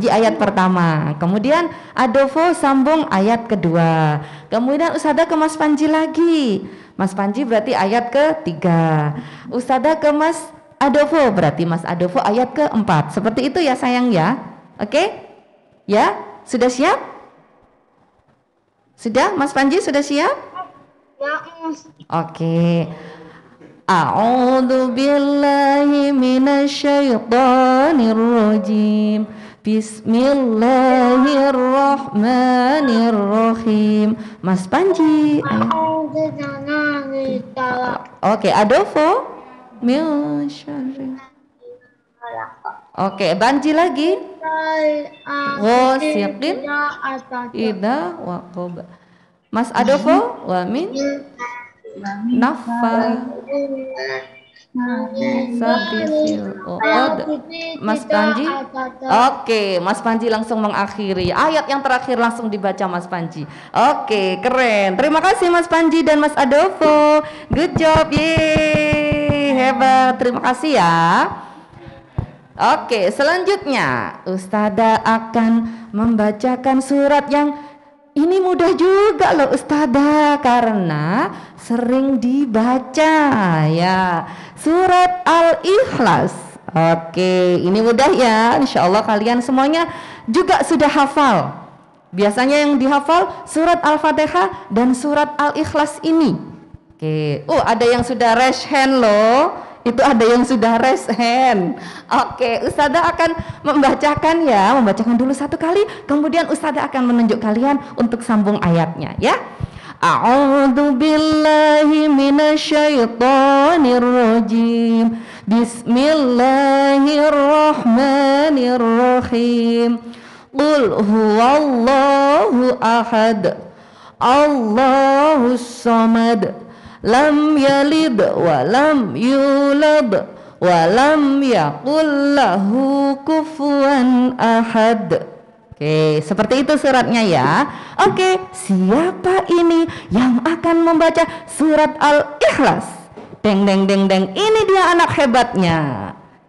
ayat pertama. Kemudian Adolfo sambung ayat kedua. Kemudian Ustazah ke Mas Panji lagi. Mas Panji berarti ayat ketiga. Ustazah ke Mas Adolfo berarti Mas Adolfo ayat keempat. Seperti itu ya sayang ya. Oke? Ya, sudah siap? Sudah, Mas Panji sudah siap? Oke. A'udzu billahi minasyaitonir rajim. Bismillahirrahmanirrahim. Mas Panji. Oke, Adolfo. Oke, Banji lagi. Ghasiqin idza waqab. Mas Adolfo wa min nafa satisil uqad. Mas Panji. Oke, Mas Panji langsung mengakhiri. Ayat yang terakhir langsung dibaca Mas Panji. Oke, keren. Terima kasih Mas Panji dan Mas Adolfo. Good job. Yeay, hebat. Terima kasih ya. Oke, selanjutnya Ustazah akan membacakan surat yang ini mudah juga loh Ustazah karena sering dibaca ya. Surat Al-Ikhlas. Oke, ini mudah ya. Insya Allah kalian semuanya juga sudah hafal. Biasanya yang dihafal surat Al-Fatihah dan surat Al-Ikhlas ini. Oke, ada yang sudah raise hand loh. Itu ada yang sudah raise hand. Oke, Ustazah akan membacakan dulu satu kali, kemudian Ustazah akan menunjuk kalian untuk sambung ayatnya ya. A'udzu billahi minasyaitonir rajim. Bismillahirrahmanirrahim. Qul huwallahu ahad. Allahus samad. Lam yalid wa lam yulad wa lam yakul lahu kufuwan ahad. Oke, seperti itu suratnya ya. Oke, siapa ini yang akan membaca surat Al-Ikhlas? Deng deng deng deng, ini dia anak hebatnya.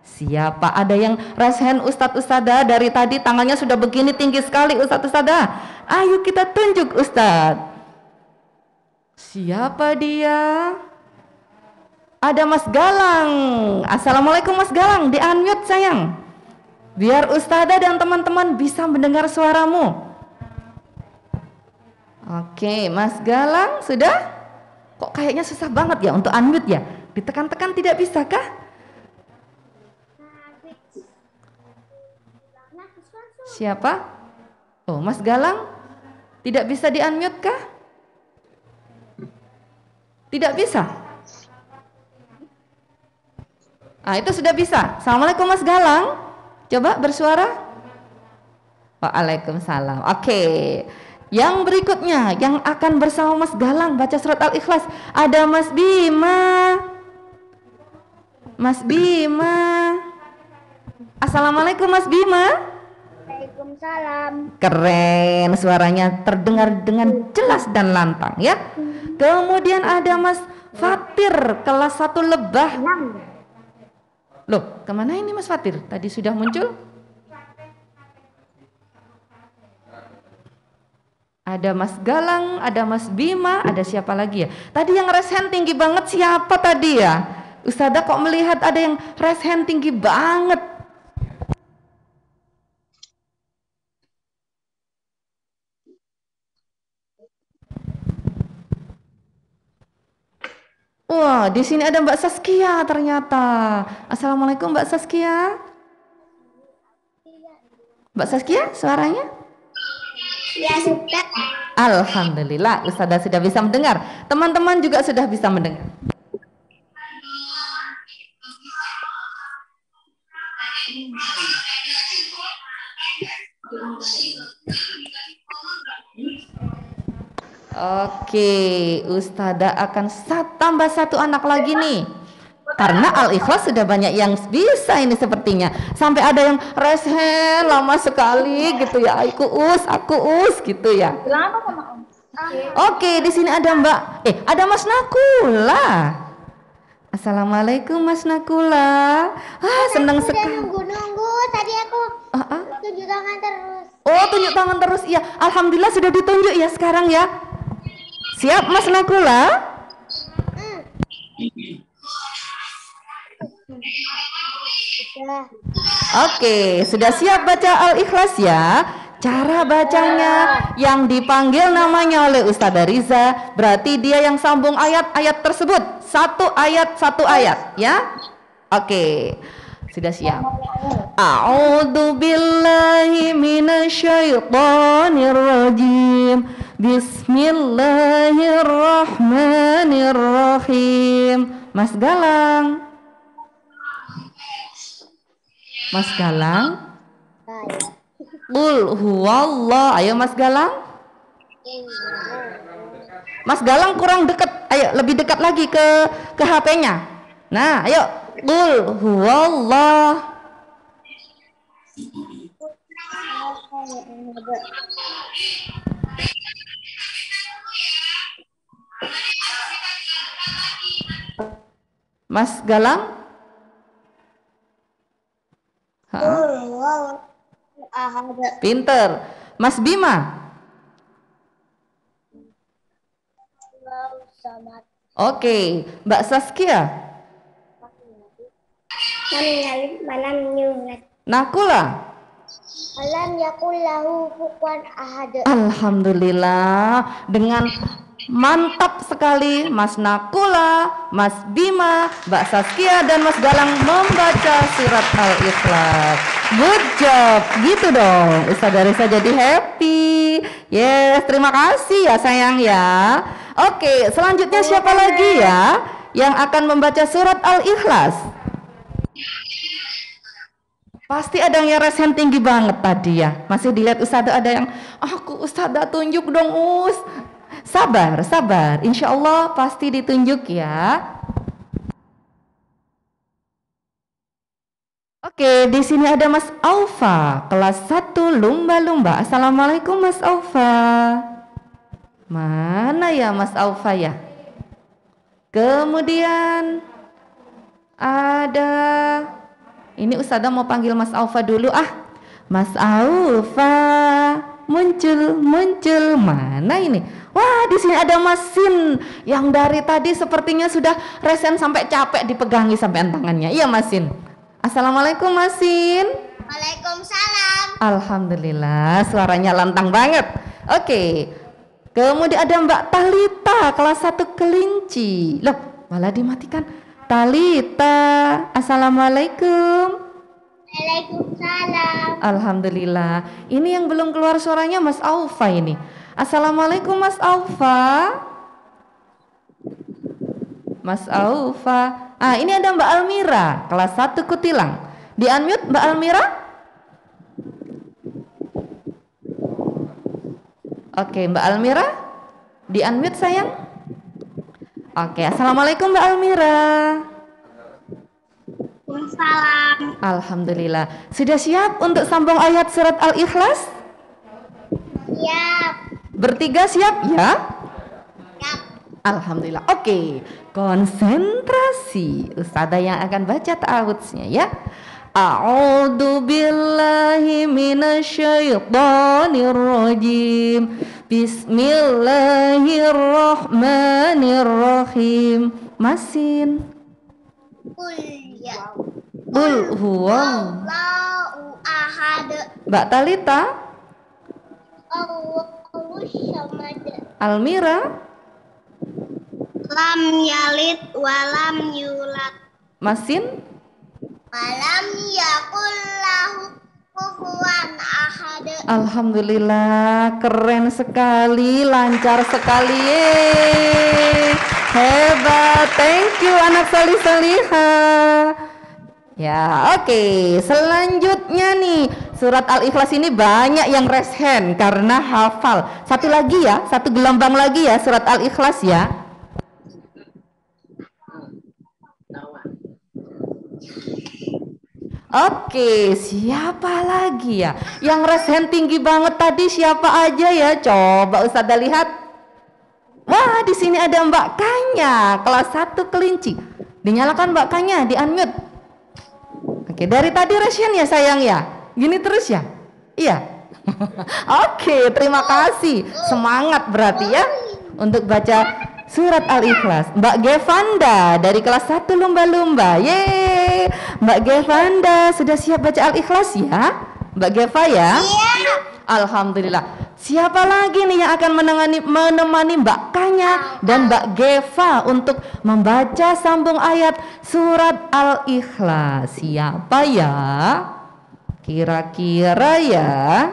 Siapa? Ada yang raise hand Ustadz-Ustadzah dari tadi tangannya sudah begini tinggi sekali Ustadz-Ustadzah. Ayo kita tunjuk Ustadz. Siapa dia? Ada Mas Galang. Assalamualaikum Mas Galang, di unmute sayang. Biar Ustazah dan teman-teman bisa mendengar suaramu. Oke, Mas Galang sudah? Kok kayaknya susah banget ya untuk unmute ya? Ditekan-tekan tidak bisa kah? Siapa? Oh, Mas Galang tidak bisa di unmute kah? Tidak bisa. Itu sudah bisa. Assalamualaikum Mas Galang. Coba bersuara. Waalaikumsalam. Oke. Yang berikutnya yang akan bersama Mas Galang baca surat Al-Ikhlas ada Mas Bima. Mas Bima. Assalamualaikum Mas Bima. Waalaikumsalam. Keren, suaranya terdengar dengan jelas dan lantang ya. Kemudian ada Mas Fatir kelas 1 Lebah. Loh, kemana ini Mas Fatir? Tadi sudah muncul? Ada Mas Galang, ada Mas Bima, ada siapa lagi ya? Tadi yang raise hand tinggi banget siapa tadi ya? Ustazah kok melihat ada yang raise hand tinggi banget. Wah, di sini ada Mbak Saskia ternyata. Assalamualaikum Mbak Saskia. Mbak Saskia suaranya? Ya sudah. Alhamdulillah, Ustazah sudah bisa mendengar. Teman-teman juga sudah bisa mendengar. Oke, Ustazah akan tambah satu anak lagi nih. Karena Al-Ikhlas sudah banyak yang bisa ini sepertinya. Sampai ada yang resen lama sekali gitu ya. Aku us gitu ya. Bilang apa sama Om? Oke, di sini ada Mbak. Ada Mas Nakula. Assalamualaikum Mas Nakula. Senang Udah sekali. nunggu-nunggu. Tadi aku tunjuk tangan terus. Oh, tunjuk tangan terus. Iya, alhamdulillah sudah ditunjuk ya sekarang ya. Siap Mas Nakula? Sudah. Oke, sudah siap baca Al-Ikhlas ya? Cara bacanya yang dipanggil namanya oleh Ustazah Riza, berarti dia yang sambung ayat-ayat tersebut. Satu ayat ya. Oke, sudah siap. A'udzu billahi minasyaitonir rajim. Bismillahirrahmanirrahim. Mas Galang. Qul huwallah. Ayo Mas Galang. Mas Galang kurang dekat. Ayo lebih dekat lagi ke HP-nya. Nah, ayo. Qul huwallah. Mas Galang? Pinter. Mas Bima? Oke, Mbak Saskia? Malam nyurat. Nakula? Alam yakul lahu kufuwan ahad. Alhamdulillah, dengan mantap sekali Mas Nakula, Mas Bima, Mbak Saskia dan Mas Galang membaca surat Al-Ikhlas. Good job, gitu dong. Ustazah Risa jadi happy. Yes, terima kasih ya sayang ya. Oke, selanjutnya siapa lagi ya yang akan membaca surat Al-Ikhlas? Pasti ada yang resen tinggi banget tadi ya. Masih dilihat Ustazah ada yang, aku Ustazah tunjuk dong Us. Sabar, insya Allah pasti ditunjuk ya. Oke, di sini ada Mas Aufa, kelas 1 lumba-lumba. Assalamualaikum Mas Aufa. Mana ya Mas Aufa ya? Kemudian ada, ini Ustazah mau panggil Mas Aufa dulu Mas Aufa, muncul. Mana ini? Wah, di sini ada Masin yang dari tadi sepertinya sudah resen sampai capek dipegangi sampai tangannya. Iya Masin. Assalamualaikum Masin. Waalaikumsalam. Alhamdulillah, suaranya lantang banget. Oke. Kemudian ada Mbak Talita, kelas 1 kelinci. Loh, malah dimatikan. Talita, assalamualaikum. Waalaikumsalam. Alhamdulillah. Ini yang belum keluar suaranya Mas Aufa ini. Assalamualaikum Mas Aufa. Mas Aufa. Ini ada Mbak Almira, kelas 1 Kutilang. Di unmute Mbak Almira. Oke, Mbak Almira. Di unmute sayang. Oke, assalamualaikum Mbak Almira. Waalaikumsalam. Alhamdulillah. Sudah siap untuk sambung ayat surat Al-Ikhlas? Siap. Bertiga siap ya? Siap. Alhamdulillah. Oke, konsentrasi. Ustazah yang akan baca ta'awudznya ya. A'udzu billahi minasyaitonir rajim. Bismillahirrahmanirrahim. Masin. Qul huwallahu ahad. Mbak Talita. Allahu samad. Almira. Lam yalid walam yulad. Masin. Walam yakul lahu kufuwan ahad. Alhamdulillah, keren sekali, lancar sekali. Yeay. Hebat, thank you anak salih-salihah. Ya, oke. Selanjutnya nih, surat Al-Ikhlas ini banyak yang raise hand karena hafal. Satu lagi ya, satu gelombang lagi ya surat Al-Ikhlas ya. Oke, siapa lagi ya? Yang raise hand tinggi banget tadi siapa aja ya? Coba Ustazah lihat. Wah, di sini ada Mbak Kanya, kelas 1 Kelinci. Dinyalakan Mbak Kanya, di-unmute. Oke, dari tadi raise hand ya sayang ya? Gini terus ya? Iya. Oke, terima kasih. Semangat berarti ya untuk baca surat Al-Ikhlas. Mbak Gevanda dari kelas 1 Lumba-Lumba. Yeay. Mbak Gevanda sudah siap baca Al-Ikhlas ya? Mbak Geva ya? Iya. Alhamdulillah. Siapa lagi nih yang akan menemani Mbak Kanya dan Mbak Geva untuk membaca sambung ayat surat Al-Ikhlas? Siapa ya? Kira-kira ya?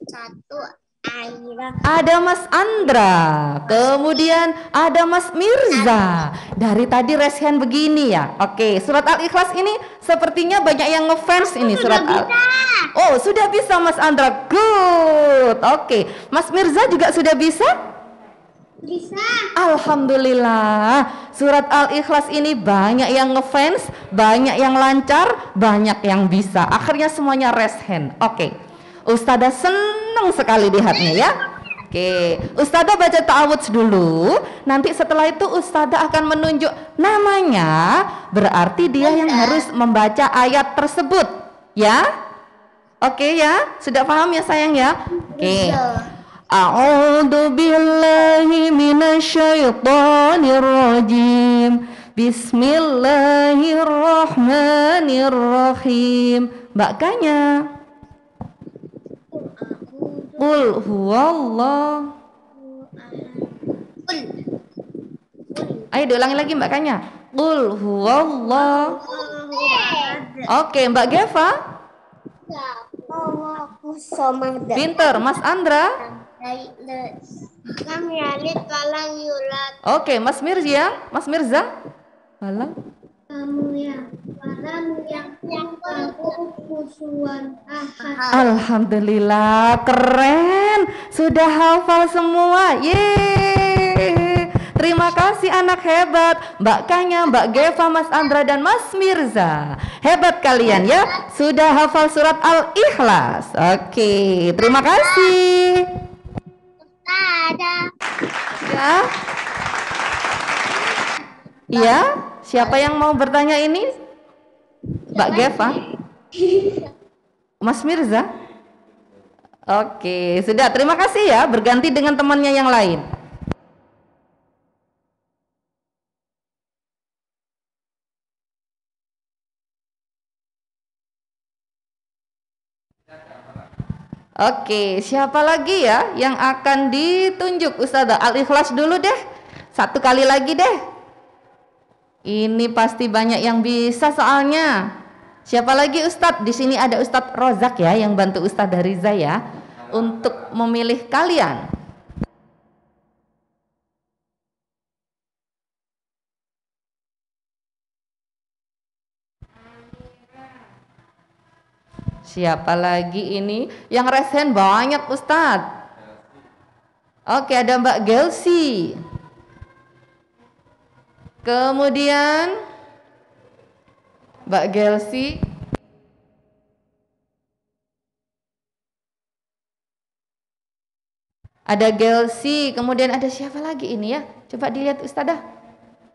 Satu Aira. Ada Mas Andra, kemudian ada Mas Mirza. Dari tadi raise hand begini ya. Oke, surat Al-Ikhlas ini sepertinya banyak yang ngefans ini surat Al. Oh, sudah bisa Mas Andra. Good. Oke, Mas Mirza juga sudah bisa? Bisa. Alhamdulillah. Surat Al-Ikhlas ini banyak yang ngefans, banyak yang lancar, banyak yang bisa. Akhirnya semuanya raise hand. Oke. Ustazah senang sekali lihatnya ya. Oke, Ustazah baca ta'awudz dulu. Nanti setelah itu Ustazah akan menunjuk namanya. Berarti dia yang harus membaca ayat tersebut. Ya? Oke ya? Sudah paham ya sayang ya? Oke. A'udzu billahi minasyaitonir rajim. Bismillahirrahmanirrahim. Mbak Kanya. Qul huwallah. Ayo diulangi lagi Mbak Kanya. Qul huwallah. Oke, Mbak Geva. Pinter, Mas Andra. Lam yalid walam yulad. Oke, Mas Mirza. Mas Mirza. Walam. Kamu ya. Walam yakun kufuwan ahad. Alhamdulillah, keren. Sudah hafal semua. Yeay. Terima kasih anak hebat. Mbak Kanya, Mbak Geva, Mas Andra, dan Mas Mirza. Hebat kalian ya. Sudah hafal surat Al-Ikhlas. Oke, terima kasih. Ada. Ya. Iya, siapa yang mau bertanya ini? Mbak Geva? Mas Mirza? Oke, sudah. Terima kasih ya. Berganti dengan temannya yang lain. Oke, siapa lagi ya yang akan ditunjuk Ustazah? Al-Ikhlas dulu deh. Satu kali lagi deh. Ini pasti banyak yang bisa soalnya. Siapa lagi Ustadz? Di sini ada Ustadz Rozak ya yang bantu Ustazah Riza ya untuk memilih kalian. Siapa lagi ini? Yang resen banyak Ustadz. Oke, ada Mbak Gelsi. Kemudian Mbak Gelsi. Ada Gelsi, kemudian ada siapa lagi ini ya? Coba dilihat Ustazah.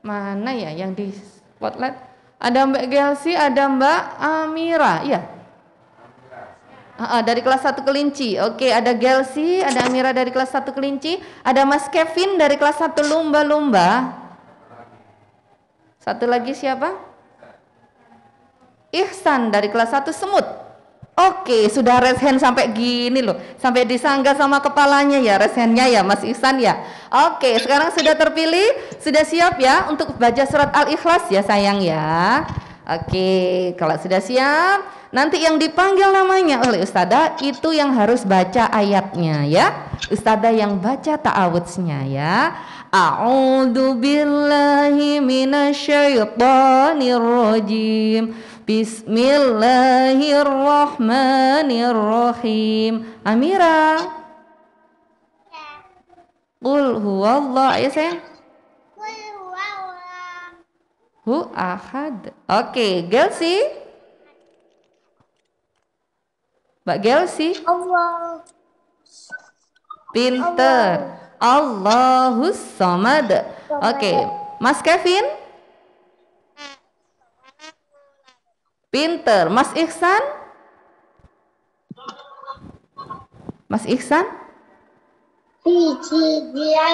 Mana ya yang di spotlight? Ada Mbak Gelsi, ada Mbak Amira, iya. Dari kelas 1 Kelinci. Oke, ada Gelsi, ada Amira dari kelas 1 Kelinci, ada Mas Kevin dari kelas 1 Lumba-Lumba. Satu lagi siapa? Ihsan dari kelas 1 Semut. Oke, sudah raise hand sampai gini loh, sampai disangga sama kepalanya ya raise handnya ya Mas Ihsan ya. Oke, sekarang sudah terpilih, sudah siap ya untuk baca surat Al-Ikhlas ya sayang ya. Oke, kalau sudah siap, nanti yang dipanggil namanya oleh Ustadzah itu yang harus baca ayatnya ya. Ustadzah yang baca ta'awudznya ya. A'udzu billahi minasyaitonir rajim. Bismillahirrahmanirrahim. Amira. Qul huwallah, ayo sayang. Hu ahad. Oke, Gelsi. Mbak Gelsi. Allah. Pinter. Allahus samad. Oke, Mas Kevin. Pinter. Mas Ihsan? Mas Ihsan? Dia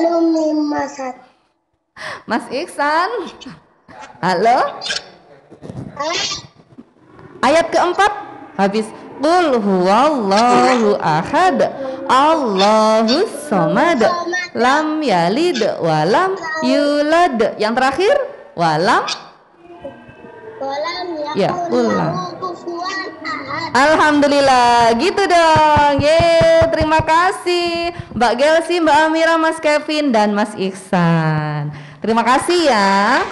belum masak. Mas Ihsan? Halo? Ayat keempat habis Qul huwallahu ahad Allahus samad lam yalid walam yulad. Yang terakhir walam ya ulang. Alhamdulillah, gitu dong. Terima kasih Mbak Gelsi, Mbak Amira, Mas Kevin dan Mas Ihsan. Terima kasih ya.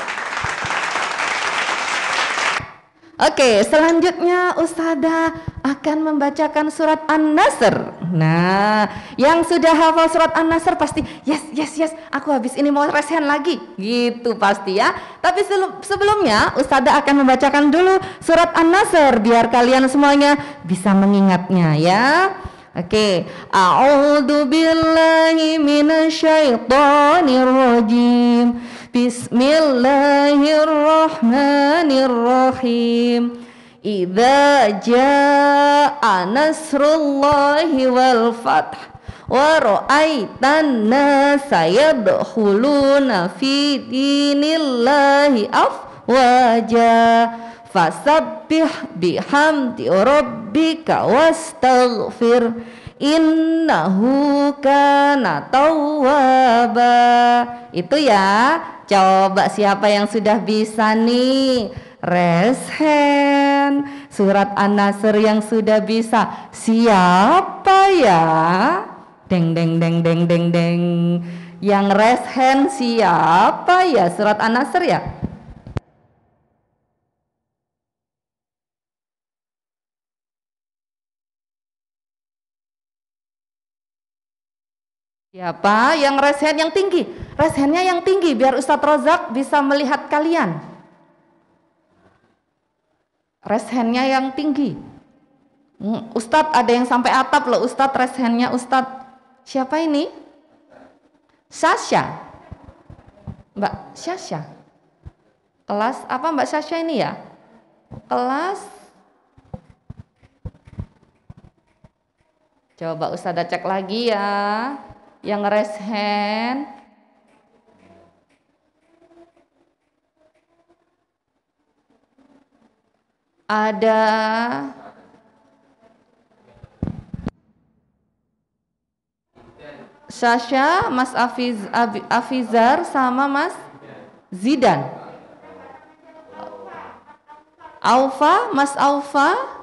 Oke, selanjutnya Ustadzah akan membacakan surat An-Nasr. Nah, yang sudah hafal surat An-Nasr pasti yes, aku habis ini mau resen lagi, gitu pasti ya. Tapi sebelumnya Ustadzah akan membacakan dulu surat An-Nasr biar kalian semuanya bisa mengingatnya ya. Oke, a'udzu billahi minasyaitonir rajim. Bismillahirrahmanirrahim. Idza jaa nasrullahi wal fath wa ra'aitan nasa yadkhuluna fi dinillahi afwaja fasabbih bihamdi rabbika wastaghfir innahu kana tawwaba. Itu ya. Coba siapa yang sudah bisa nih? Raise hand. Surat An-Nasr yang sudah bisa. Siapa ya? Deng deng deng deng deng deng. Yang raise hand siapa ya? Surat An-Nasr ya? Siapa yang raise hand yang tinggi? Raise handnya yang tinggi biar Ustadz Rozak bisa melihat kalian. Raise handnya yang tinggi. Ustadz ada yang sampai atap loh. Ustadz raise handnya Ustadz. Siapa ini? Sasha. Mbak Sasha. Kelas apa Mbak Sasha ini ya? Kelas. Coba Ustadzah cek lagi ya. Yang raise hand ada Sasha, Mas Afizar sama Mas Zidan. Aufa, Mas Aufa.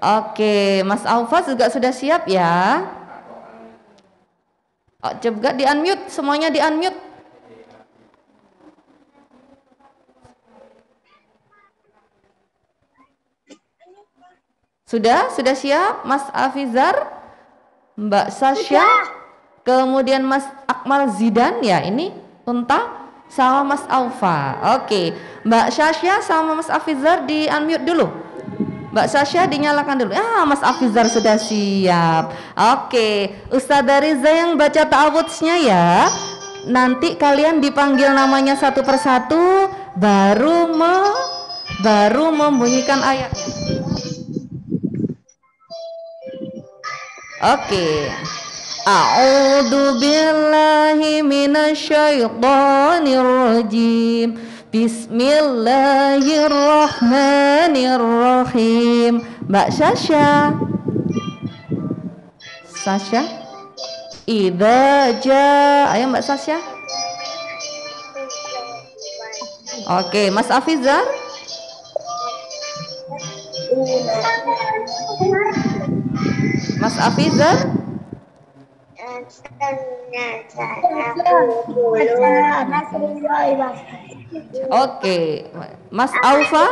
Oke, Mas Aufa juga sudah siap ya. Coba di unmute, semuanya di unmute. Sudah siap Mas Afizar, Mbak Sasha, kemudian Mas Akmal Zidan ya ini Unta sama Mas Aufa. Oke, Mbak Sasha sama Mas Afizar di unmute dulu. Mbak Sasha dinyalakan dulu. Mas Afizar sudah siap. Oke, Ustadzah Riza yang baca ta'awudznya ya. Nanti kalian dipanggil namanya satu persatu, baru membunyikan ayatnya. Oke. A'udzu billahi minasyaitonir rajim. Bismillahirrahmanirrahim. Mbak Sasha. Sasha. Idza jaa. Ayo Mbak Sasha. Oke, Mas Afizar. Mas Afizar. Oke, Mas Aufa.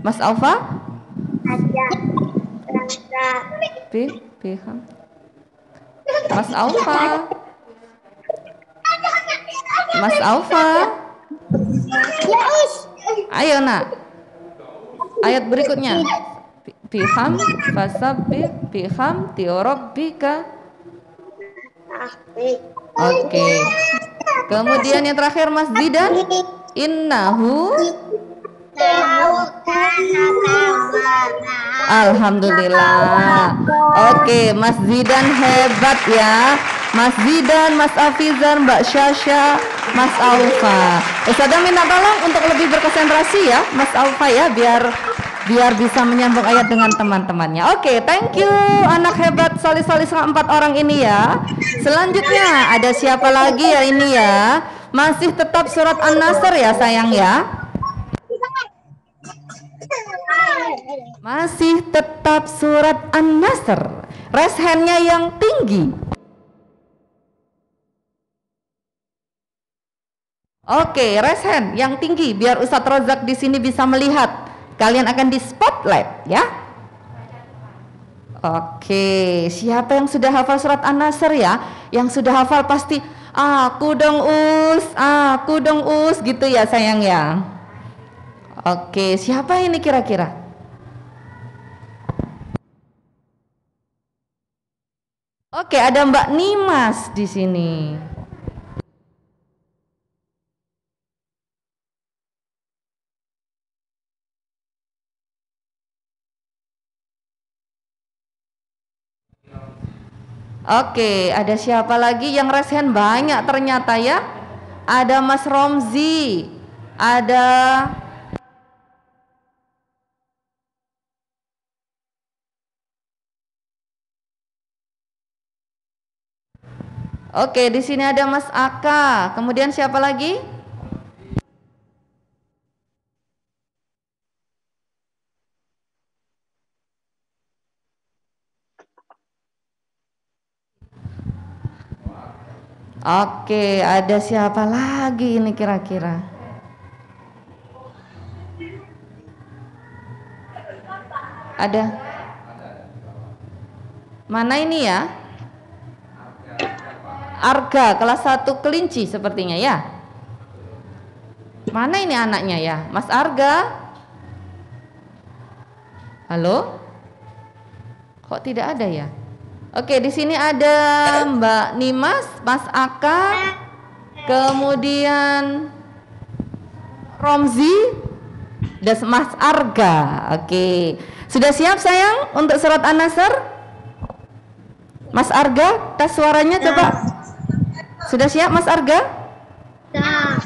Mas Aufa. Mas Aufa. Mas Aufa. Ayo nak. Ayat berikutnya. Biham fasabbih bihamdi rabbika. Oke. Kemudian yang terakhir Mas Zidan. Innahu. Alhamdulillah. Oke, Mas Zidan hebat ya. Mas Zidan, Mas Afizar, Mbak Syasha, Mas Aufa. Ustazah minta tolong untuk lebih berkonsentrasi ya, Mas Aufa ya, biar bisa menyambung ayat dengan teman-temannya. Oke, thank you anak hebat solih-solih 4 orang ini ya. Selanjutnya ada siapa lagi ya ini ya? Masih tetap surat An-Nasr ya sayang ya. Masih tetap surat An-Nasr. Raise hand-nya yang tinggi. Oke, raise hand yang tinggi biar Ustadz Rozak di sini bisa melihat. Kalian akan di spotlight ya. Oke, siapa yang sudah hafal surat An-Nasr ya? Yang sudah hafal pasti aku dong us gitu ya sayang ya. Oke, siapa ini kira-kira? Oke, ada Mbak Nimas di sini. Oke, ada siapa lagi yang raise hand? Banyak ternyata ya. Ada Mas Romzi, ada Oke, di sini ada Mas Aka. Kemudian siapa lagi? Oke, ada siapa lagi ini kira-kira? Ada? Mana ini ya? Arga, kelas 1 Kelinci sepertinya ya. Mana ini anaknya ya? Mas Arga? Halo? Kok tidak ada ya? Oke, di sini ada Mbak Nimas, Mas Aka, kemudian Romzi, dan Mas Arga. Oke, sudah siap sayang untuk surat An-Nasr? Mas Arga, tes suaranya coba. Sudah siap Mas Arga?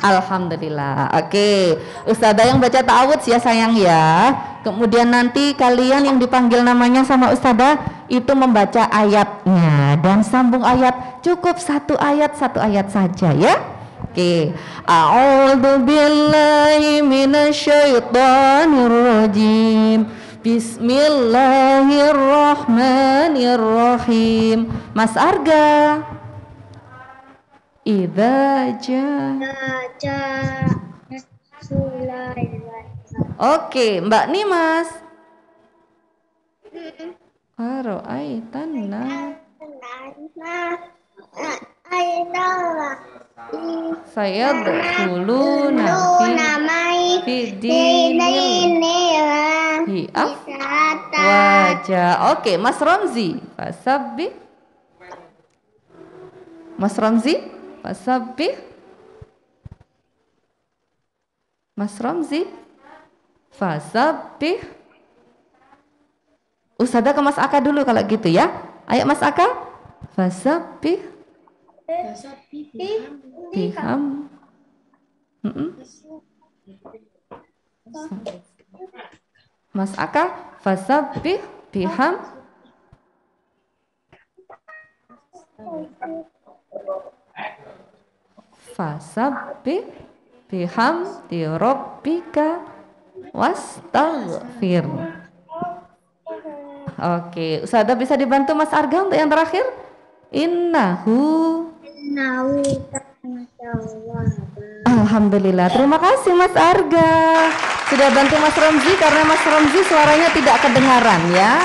Alhamdulillah. Oke, Ustazah yang baca ta'awudz ya sayang ya. Kemudian nanti kalian yang dipanggil namanya sama Ustazah itu membaca ayatnya dan sambung ayat, cukup satu ayat saja ya. Oke. A'udzu billahi minasyaitonir rajim. Bismillahirrahmanirrahim. Mas Arga. Idza jaa. Oke, Mbak Nimas. Qara'aitanna. Saya dahuluna fi dinillahi afwaja. Oke, Mas Ramzi. Fasabbih. Mas Ramzi. Fasabbih. Mas Ramzi. Fasabbih. Ustazah ke Mas Aka dulu kalau gitu ya. Ayo Mas Aka. Fasabbih. Biham. Mas Aka, fasabbih biham. Fasabbih bihamdi rabbika wastaghfir. Oke, Ustazah bisa dibantu Mas Arga untuk yang terakhir? Innahu. Alhamdulillah, terima kasih Mas Arga sudah bantu Mas Ramzi, karena Mas Ramzi suaranya tidak kedengaran ya.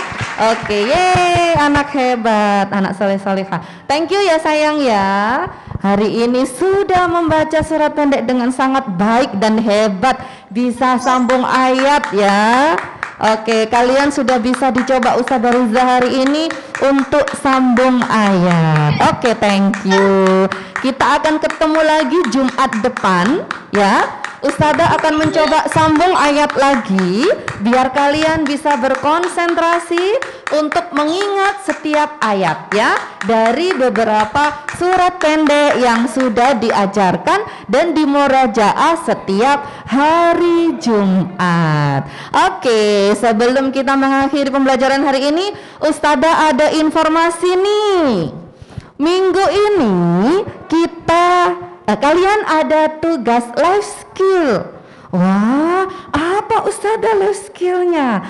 Oke, yeay, anak hebat, anak soleh-solehah. Thank you ya sayang ya. Hari ini sudah membaca surat pendek dengan sangat baik dan hebat, bisa sambung ayat ya. Oke, kalian sudah bisa dicoba Ustazah Riza hari ini untuk sambung ayat. Oke, thank you. Kita akan ketemu lagi Jumat depan ya. Ustazah akan mencoba sambung ayat lagi biar kalian bisa berkonsentrasi untuk mengingat setiap ayat ya dari beberapa surat pendek yang sudah diajarkan dan dimurajaah setiap hari Jumat. Oke, sebelum kita mengakhiri pembelajaran hari ini, Ustazah ada informasi nih. Minggu ini kalian ada tugas life skill. Wah, apa Ustazah life skillnya?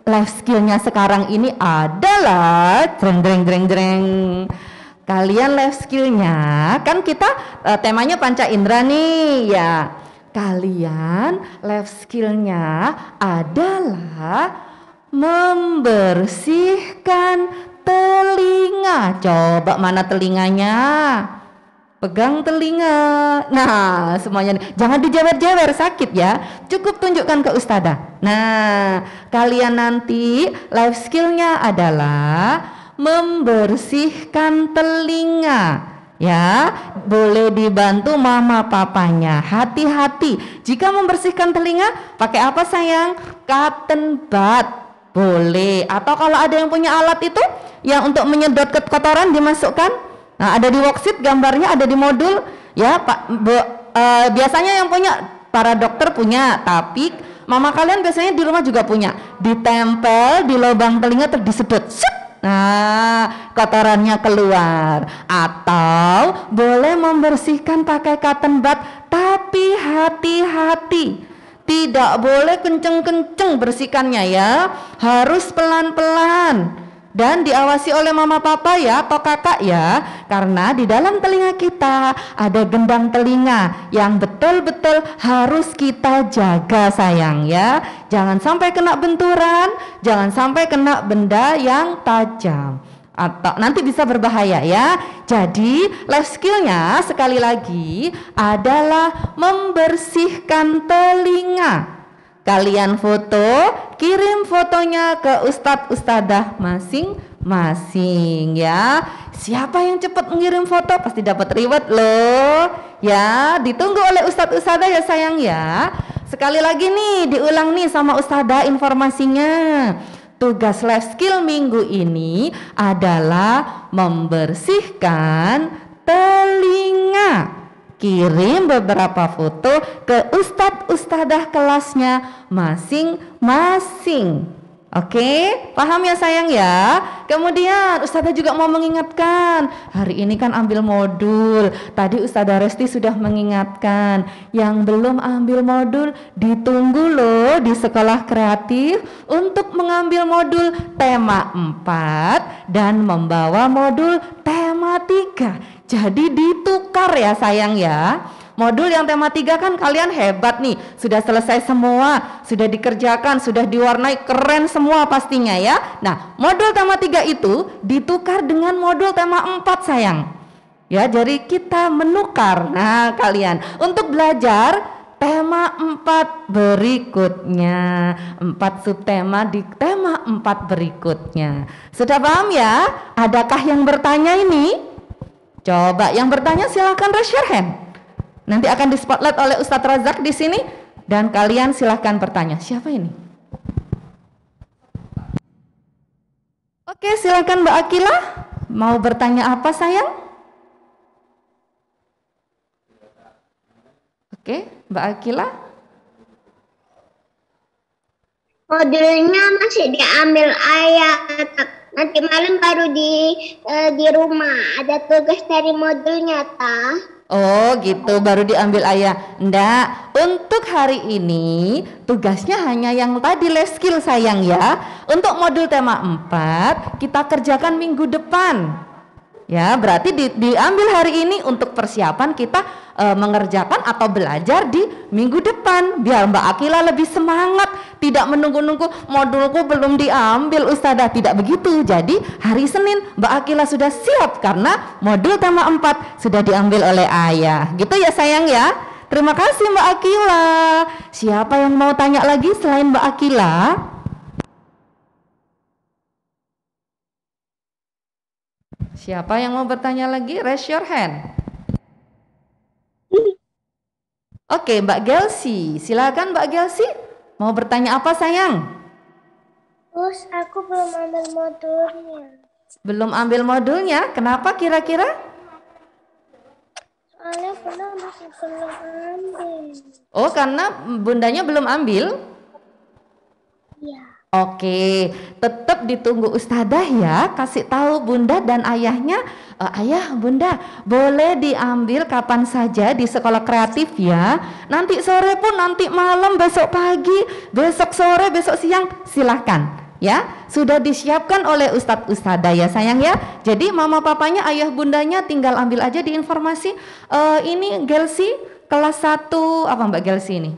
Life skillnya sekarang ini adalah kalian life skillnya kan kita temanya panca indera nih ya. Kalian life skillnya adalah membersihkan telinga. Coba mana telinganya? Pegang telinga. Nah, semuanya jangan dijewer-jewer, sakit ya. Cukup tunjukkan ke Ustazah. Nah, kalian nanti life skillnya adalah membersihkan telinga. Ya, boleh dibantu mama papanya. Hati-hati. Jika membersihkan telinga, pakai apa sayang? Cotton bud. Boleh. Atau kalau ada yang punya alat itu yang untuk menyedot kotoran dimasukkan. Nah, ada di worksheet gambarnya, ada di modul ya Pak. Biasanya yang punya para dokter punya, tapi mama kalian biasanya di rumah juga punya. Ditempel di lubang telinga terus disedot. Nah, kotorannya keluar. Atau boleh membersihkan pakai cotton bud, tapi hati-hati. Tidak boleh kenceng-kenceng bersihkannya ya. Harus pelan-pelan. Dan diawasi oleh mama papa ya atau kakak ya, karena di dalam telinga kita ada gendang telinga yang betul-betul harus kita jaga sayang ya. Jangan sampai kena benturan, jangan sampai kena benda yang tajam atau nanti bisa berbahaya ya. Jadi life skillnya sekali lagi adalah membersihkan telinga. Kalian foto, kirim fotonya ke Ustadz Ustadzah masing-masing ya. Siapa yang cepat mengirim foto pasti dapat reward loh. Ya, ditunggu oleh Ustadz Ustadzah ya sayang ya. Sekali lagi nih diulang nih sama Ustadzah informasinya. Tugas life skill minggu ini adalah membersihkan telinga. Kirim beberapa foto ke Ustadz Ustadzah kelasnya masing-masing. Oke, paham ya sayang ya. Kemudian Ustadzah juga mau mengingatkan, hari ini kan ambil modul. Tadi Ustadzah Resti sudah mengingatkan, yang belum ambil modul ditunggu loh di sekolah kreatif untuk mengambil modul tema 4 dan membawa modul tema 3. Jadi ditukar ya sayang ya. Modul yang tema 3 kan kalian hebat nih, sudah selesai semua, sudah dikerjakan, sudah diwarnai, keren semua pastinya ya. Nah, modul tema 3 itu ditukar dengan modul tema 4 sayang. Ya, jadi kita menukar. Nah, kalian untuk belajar tema 4 berikutnya, 4 subtema di tema 4 berikutnya. Sudah paham ya? Adakah yang bertanya ini? Coba yang bertanya silahkan raise your hand. Nanti akan di spotlight oleh Ustadz Razak di sini dan kalian silahkan bertanya. Siapa ini? Oke, silahkan Mbak Akila. Mau bertanya apa sayang? Oke, Mbak Akila. Modulnya masih diambil ayah. Nanti malam baru di rumah. Ada tugas dari modulnya, Ta. Oh gitu, baru diambil ayah. Ndak, untuk hari ini tugasnya hanya yang tadi life skill sayang ya. Untuk modul tema 4 kita kerjakan minggu depan. Ya, berarti diambil hari ini untuk persiapan kita mengerjakan atau belajar di minggu depan. Biar Mbak Akila lebih semangat, tidak menunggu-nunggu modulku belum diambil Ustazah, tidak begitu. Jadi hari Senin Mbak Akila sudah siap karena modul tema 4 sudah diambil oleh ayah. Gitu ya sayang ya. Terima kasih Mbak Akila. Siapa yang mau tanya lagi selain Mbak Akila? Siapa yang mau bertanya lagi? Raise your hand. Oke, Mbak Gelsi, silakan Mbak Gelsi. Mau bertanya apa sayang? Terus aku belum ambil modulnya. Belum ambil modulnya? Kenapa kira-kira? Soalnya Bunda masih belum ambil. Oh, karena bundanya belum ambil? Iya. Oke, tetap ditunggu Ustadzah ya. Kasih tahu Bunda dan ayahnya, ayah, Bunda, boleh diambil kapan saja di sekolah kreatif ya. Nanti sore pun, nanti malam, besok pagi, besok sore, besok siang, silahkan. Ya, sudah disiapkan oleh Ustadz Ustadzah ya sayang ya. Jadi mama papanya, ayah bundanya tinggal ambil aja di informasi. Ini Gelsi kelas 1 apa Mbak Gelsi ini?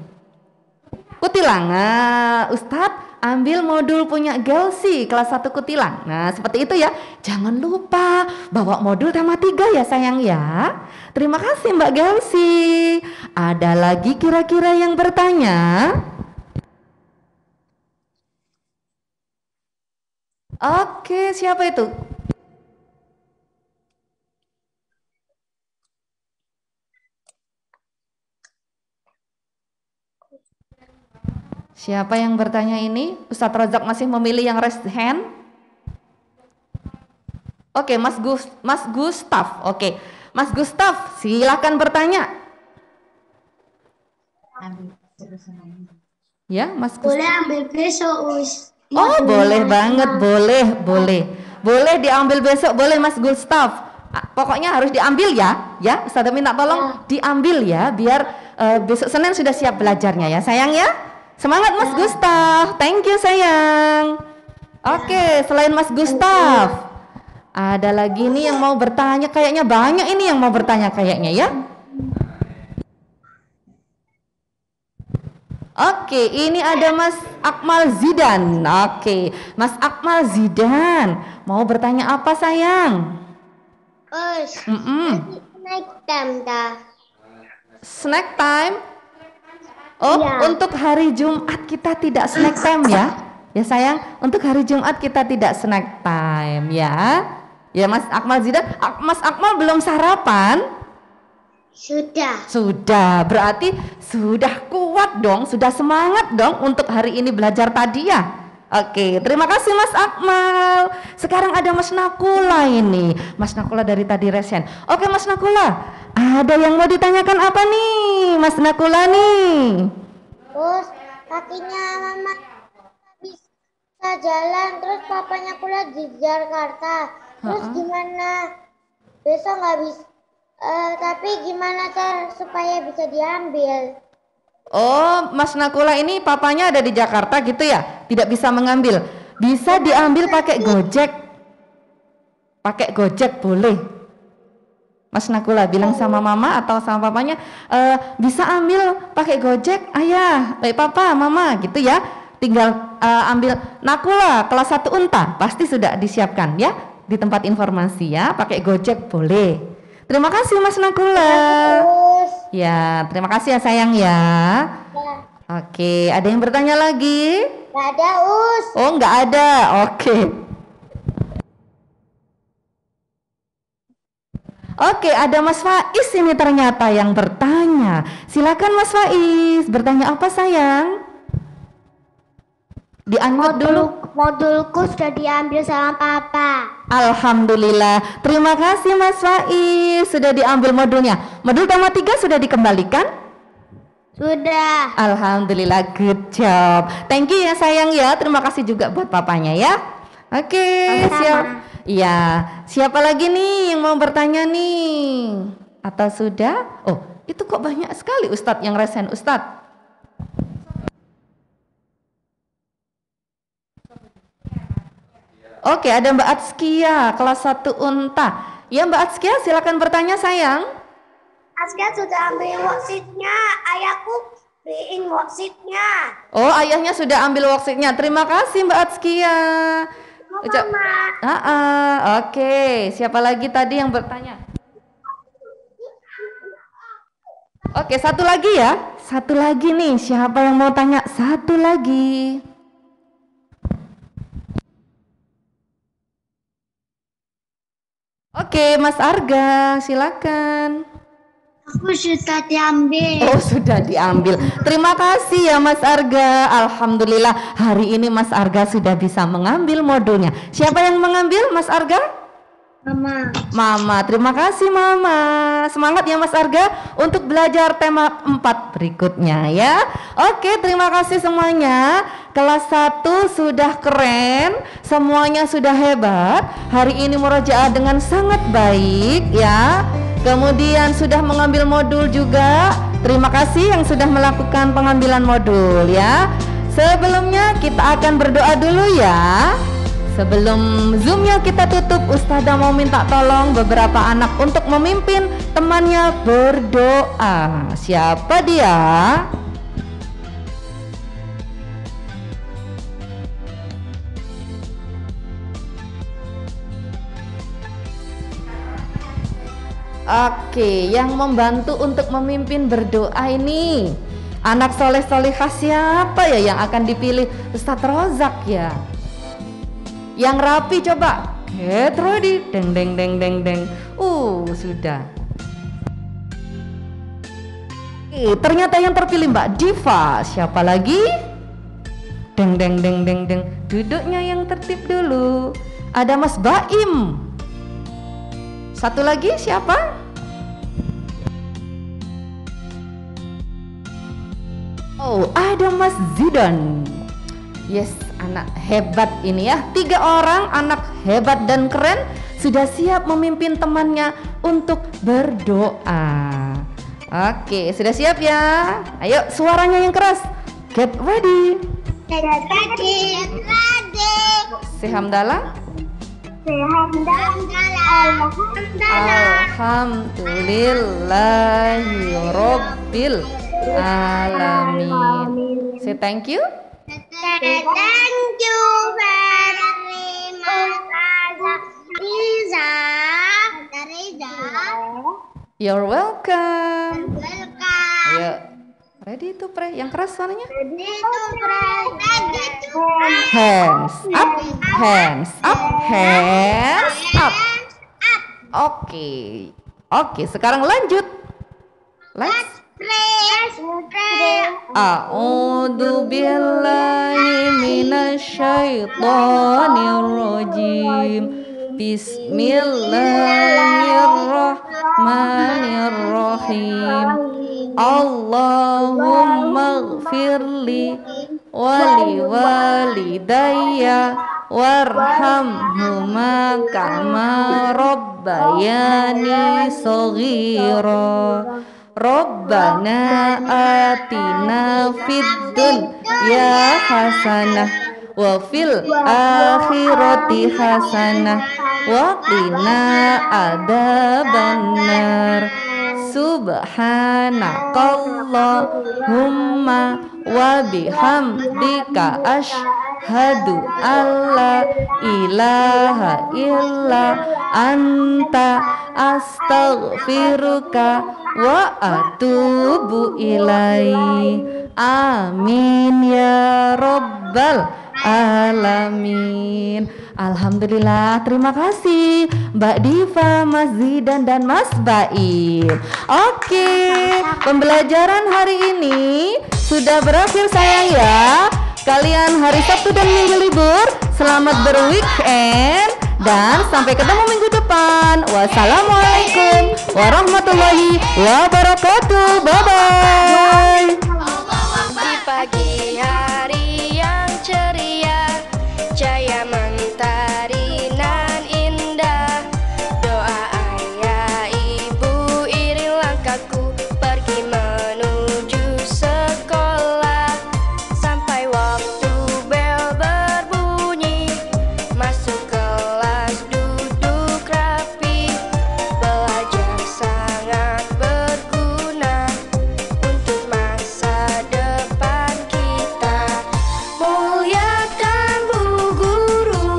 Kutilang. Nah, Ustadz ambil modul punya Gelsi kelas 1 Kutilang. Nah, seperti itu ya. Jangan lupa bawa modul tema 3 ya sayang ya. Terima kasih Mbak Gelsi. Ada lagi kira-kira yang bertanya? Oke, siapa itu? Siapa yang bertanya ini? Ustadz Razak masih memilih yang raise hand. Oke, Mas Gustaf. Oke, Mas Gustaf, silakan bertanya. Ya, Mas Gustaf. Boleh ambil besok, Us. Oh, boleh banget, boleh diambil besok, boleh Mas Gustaf. Pokoknya harus diambil ya, Ustazah minta tolong diambil ya, biar besok Senin sudah siap belajarnya ya, sayang ya. Semangat Mas Gustaf, thank you sayang. Oke, selain Mas Gustaf, ada lagi nih yang mau bertanya, kayaknya banyak ini yang mau bertanya kayaknya ya. Oke, ini ada Mas Akmal Zidan. Oke, Mas Akmal Zidan, mau bertanya apa sayang? Us, naik time dah. Snack time? Oh, Iya. untuk hari Jumat kita tidak snack time ya? Ya sayang, untuk hari Jumat kita tidak snack time ya. Ya Mas Akmal Zidan, Mas Akmal belum sarapan? Sudah, berarti sudah kuat dong, sudah semangat dong untuk hari ini belajar tadi ya. Oke, terima kasih Mas Akmal. Sekarang ada Mas Nakula ini. Mas Nakula dari tadi resen. Oke Mas Nakula, ada yang mau ditanyakan apa nih Mas Nakula nih? Terus kakinya mama bisa jalan, terus papanya kuliah di Jakarta. Terus gimana? Besok nggak bisa. Tapi gimana cara supaya bisa diambil? Oh, Mas Nakula ini papanya ada di Jakarta gitu ya? Tidak bisa mengambil. Bisa diambil pakai Gojek. Pakai Gojek boleh. Mas Nakula bilang sama mama atau sama papanya, bisa ambil pakai Gojek, ayah, papa, mama gitu ya. Tinggal ambil Nakula kelas 1 Unta, pasti sudah disiapkan ya di tempat informasi ya, pakai Gojek boleh. Terima kasih Mas Nakula. Ya, terima kasih ya sayang ya. Oke, ada yang bertanya lagi? Nggak ada, Us. Oh, nggak ada. Oke. Oke, ada Mas Faiz ini ternyata yang bertanya. Silakan Mas Faiz, bertanya apa sayang? Di-unmute dulu. Modulku sudah diambil sama papa. Alhamdulillah. Terima kasih Mas Faiz, sudah diambil modulnya. Modul tema 3 sudah dikembalikan? Sudah. Alhamdulillah, good job. Thank you ya sayang ya. Terima kasih juga buat papanya ya. Oke, siap. Iya, siapa lagi nih yang mau bertanya nih? Atau sudah? Oh, itu kok banyak sekali Ustadz yang resen Ustadz. Oke, ada Mbak Atskia, kelas 1 Unta. Ya Mbak Atskia, silakan bertanya sayang. Askia sudah ambil worksheetnya. Ayahku beliin worksheetnya. Oh, ayahnya sudah ambil worksheetnya. Terima kasih Mbak Atskia. Oke, siapa lagi tadi yang bertanya? Oke, satu lagi ya. Satu lagi nih, siapa yang mau tanya? Satu lagi. Oke, Mas Arga, silakan. Aku sudah diambil. Oh, sudah diambil. Terima kasih ya Mas Arga. Alhamdulillah hari ini Mas Arga sudah bisa mengambil modulnya. Siapa yang mengambil Mas Arga? Mama. Mama, terima kasih Mama. Semangat ya Mas Arga untuk belajar tema 4 berikutnya ya. Oke, terima kasih semuanya. Kelas 1 sudah keren, semuanya sudah hebat. Hari ini murojaah dengan sangat baik ya. Kemudian sudah mengambil modul juga. Terima kasih yang sudah melakukan pengambilan modul ya. Sebelumnya kita akan berdoa dulu ya. Sebelum Zoom-nya kita tutup, Ustazah mau minta tolong beberapa anak untuk memimpin temannya berdoa. Siapa dia? Oke, yang membantu untuk memimpin berdoa ini anak soleh-solehah siapa ya yang akan dipilih? Ustadz Rozak ya. Yang rapi coba. Get ready. Deng deng deng deng deng. Sudah. Ternyata yang terpilih Mbak Diva. Siapa lagi? Deng deng deng deng deng. Duduknya yang tertib dulu. Ada Mas Baim. Satu lagi siapa? Oh, ada Mas Zidan. Yes, anak hebat ini ya. 3 orang anak hebat dan keren sudah siap memimpin temannya untuk berdoa. Oke, sudah siap ya? Ayo suaranya yang keras. Get ready. Get ready. Sehamdalah. Alhamdulillahi Rabbil Alamin. Say thank you. Thank you very much, Riza. You're welcome. Welcome. Ayo, ready to pray. Yang keras suaranya. Ready to pray. Ready to pray. Hands up, hands up, hands up. Oke, oke. Sekarang lanjut. Let's pray. A'udzu billahi minasyaitonir rajim. Bismillahirrahmanirrahim. Allahumma ighfirli wali walidayya warhamhuma kama rabbayani shaghira. Rabbana atina fid dunya hasanah wa fil akhirati hasanah wa qina adzabannar. Subhanakallahumma wa bihamdika asyhadu alla ilaha illa anta astaghfiruka wa atubu ilai. Amin ya rabbal alamin. Alhamdulillah, terima kasih Mbak Diva, Mas Zidan dan Mas Baim. Oke, pembelajaran hari ini sudah berakhir sayang ya. Kalian hari Sabtu dan Minggu libur, selamat berweekend dan sampai ketemu minggu depan. depan. Wassalamualaikum warahmatullahi wabarakatuh. Bye bye. Di pagi hari yang ceria, cahaya mentari nan indah, doa ayah ibu iring langkahku pergi menuju sekolah. Sampai waktu bel berbunyi, masuk kelas duduk rapi, belajar sangat berguna untuk masa depan kita. Muliakan Bu Guru,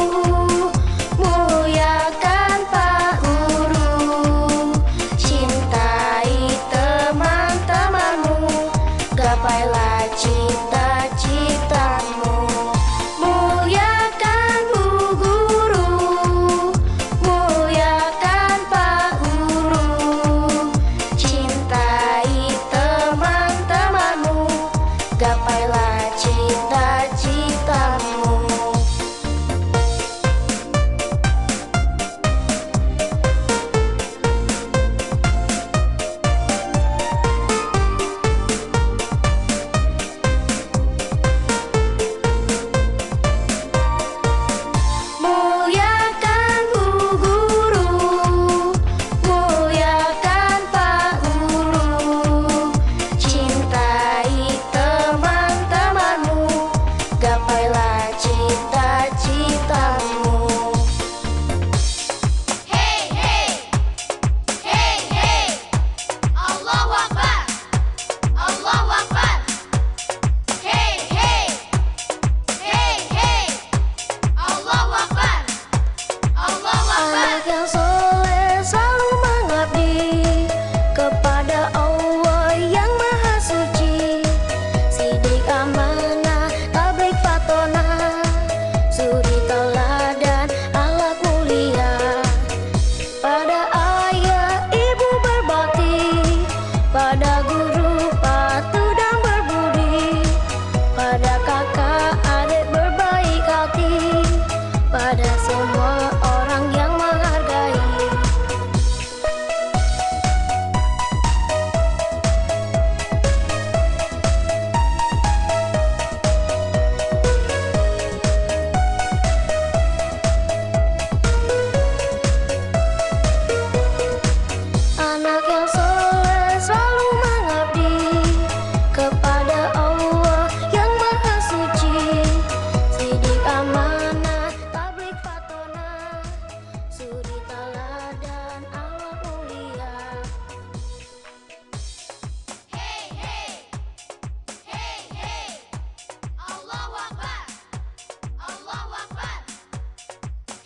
muliakan Pak Guru, cintai teman-temanmu, gapailah cita-citamu. Muliakan Bu Guru, muliakan Pak Guru, cintai teman-temanmu, gapailah cita-citamu. Muliakan Bu Guru, muliakan Pak Guru, cintai teman-temanmu, gapailah cita-citamu. Hey hey, hey hey, Allahu Akbar, Allahu Akbar. Hey hey, hey hey, Allahu Akbar, Allahu Akbar. Anak yang soleh selalu mengabdi kepada Allah yang Maha Suci. Sidik amanah, tablik fatona, suri teladan, akhlak mulia. Pada ayah ibu berbakti, pada guru patuh dan berbudi, pada kakak adik berbaik hati, pada semua orang yang menghargai. Anak yang soleh selalu mengabdi kepada Allah yang Maha Suci. Sidik amanah, tablik fatona, suri teladan, akhlak mulia. Hey hey, hey hey, Allahu Akbar, Allahu Akbar.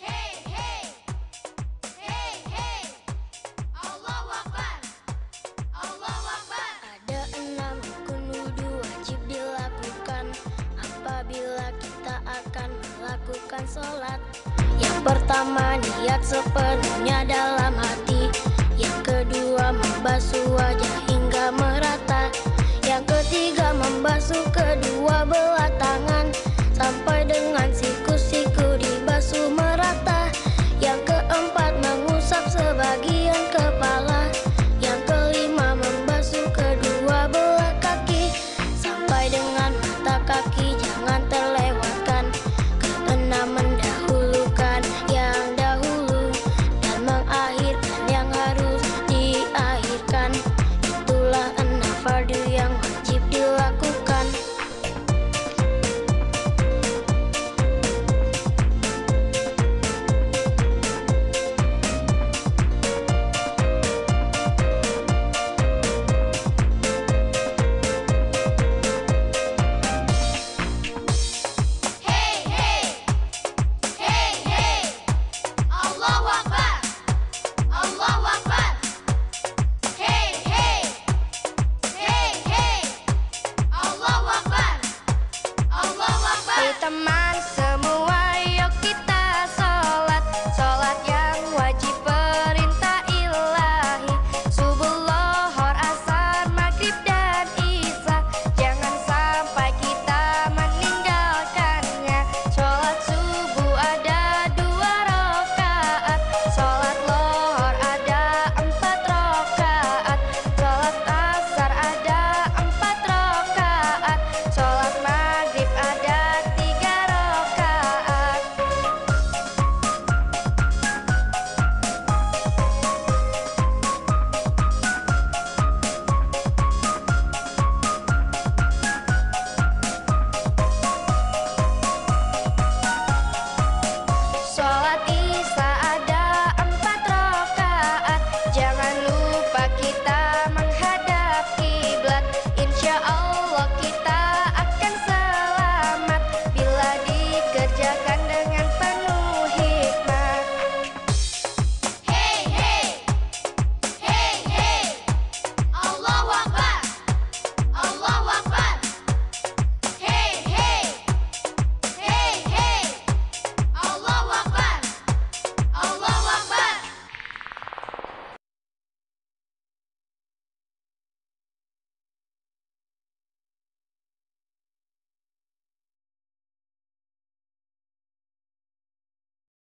Hey hey, hey hey, Allahu Akbar, Allahu Akbar. Ada 6 rukun wudu wajib dilakukan apabila kita akan melakukan sholat. Yang pertama, niat sepenuhnya dalam hati. Yang kedua, membasuh wajah hingga merata. Yang ketiga, membasuh kedua belah tangan sampai dengan siku-siku dibasuh merata. Yang keempat, mengusap sebagian kepala. Yang kelima, membasuh kedua belah kaki sampai dengan mata kaki, jangan terlewatkan. Keenam, mendahulukan yang dahulu dan mengakhirkan yang harus diakhirkan. Itulah 6 fardu yang wajib dilakukan. Hey hey, hey hey, Allahu Akbar, Allahu Akbar. Hey hey, hey hey, Allahu Akbar, Allahu Akbar. Hey teman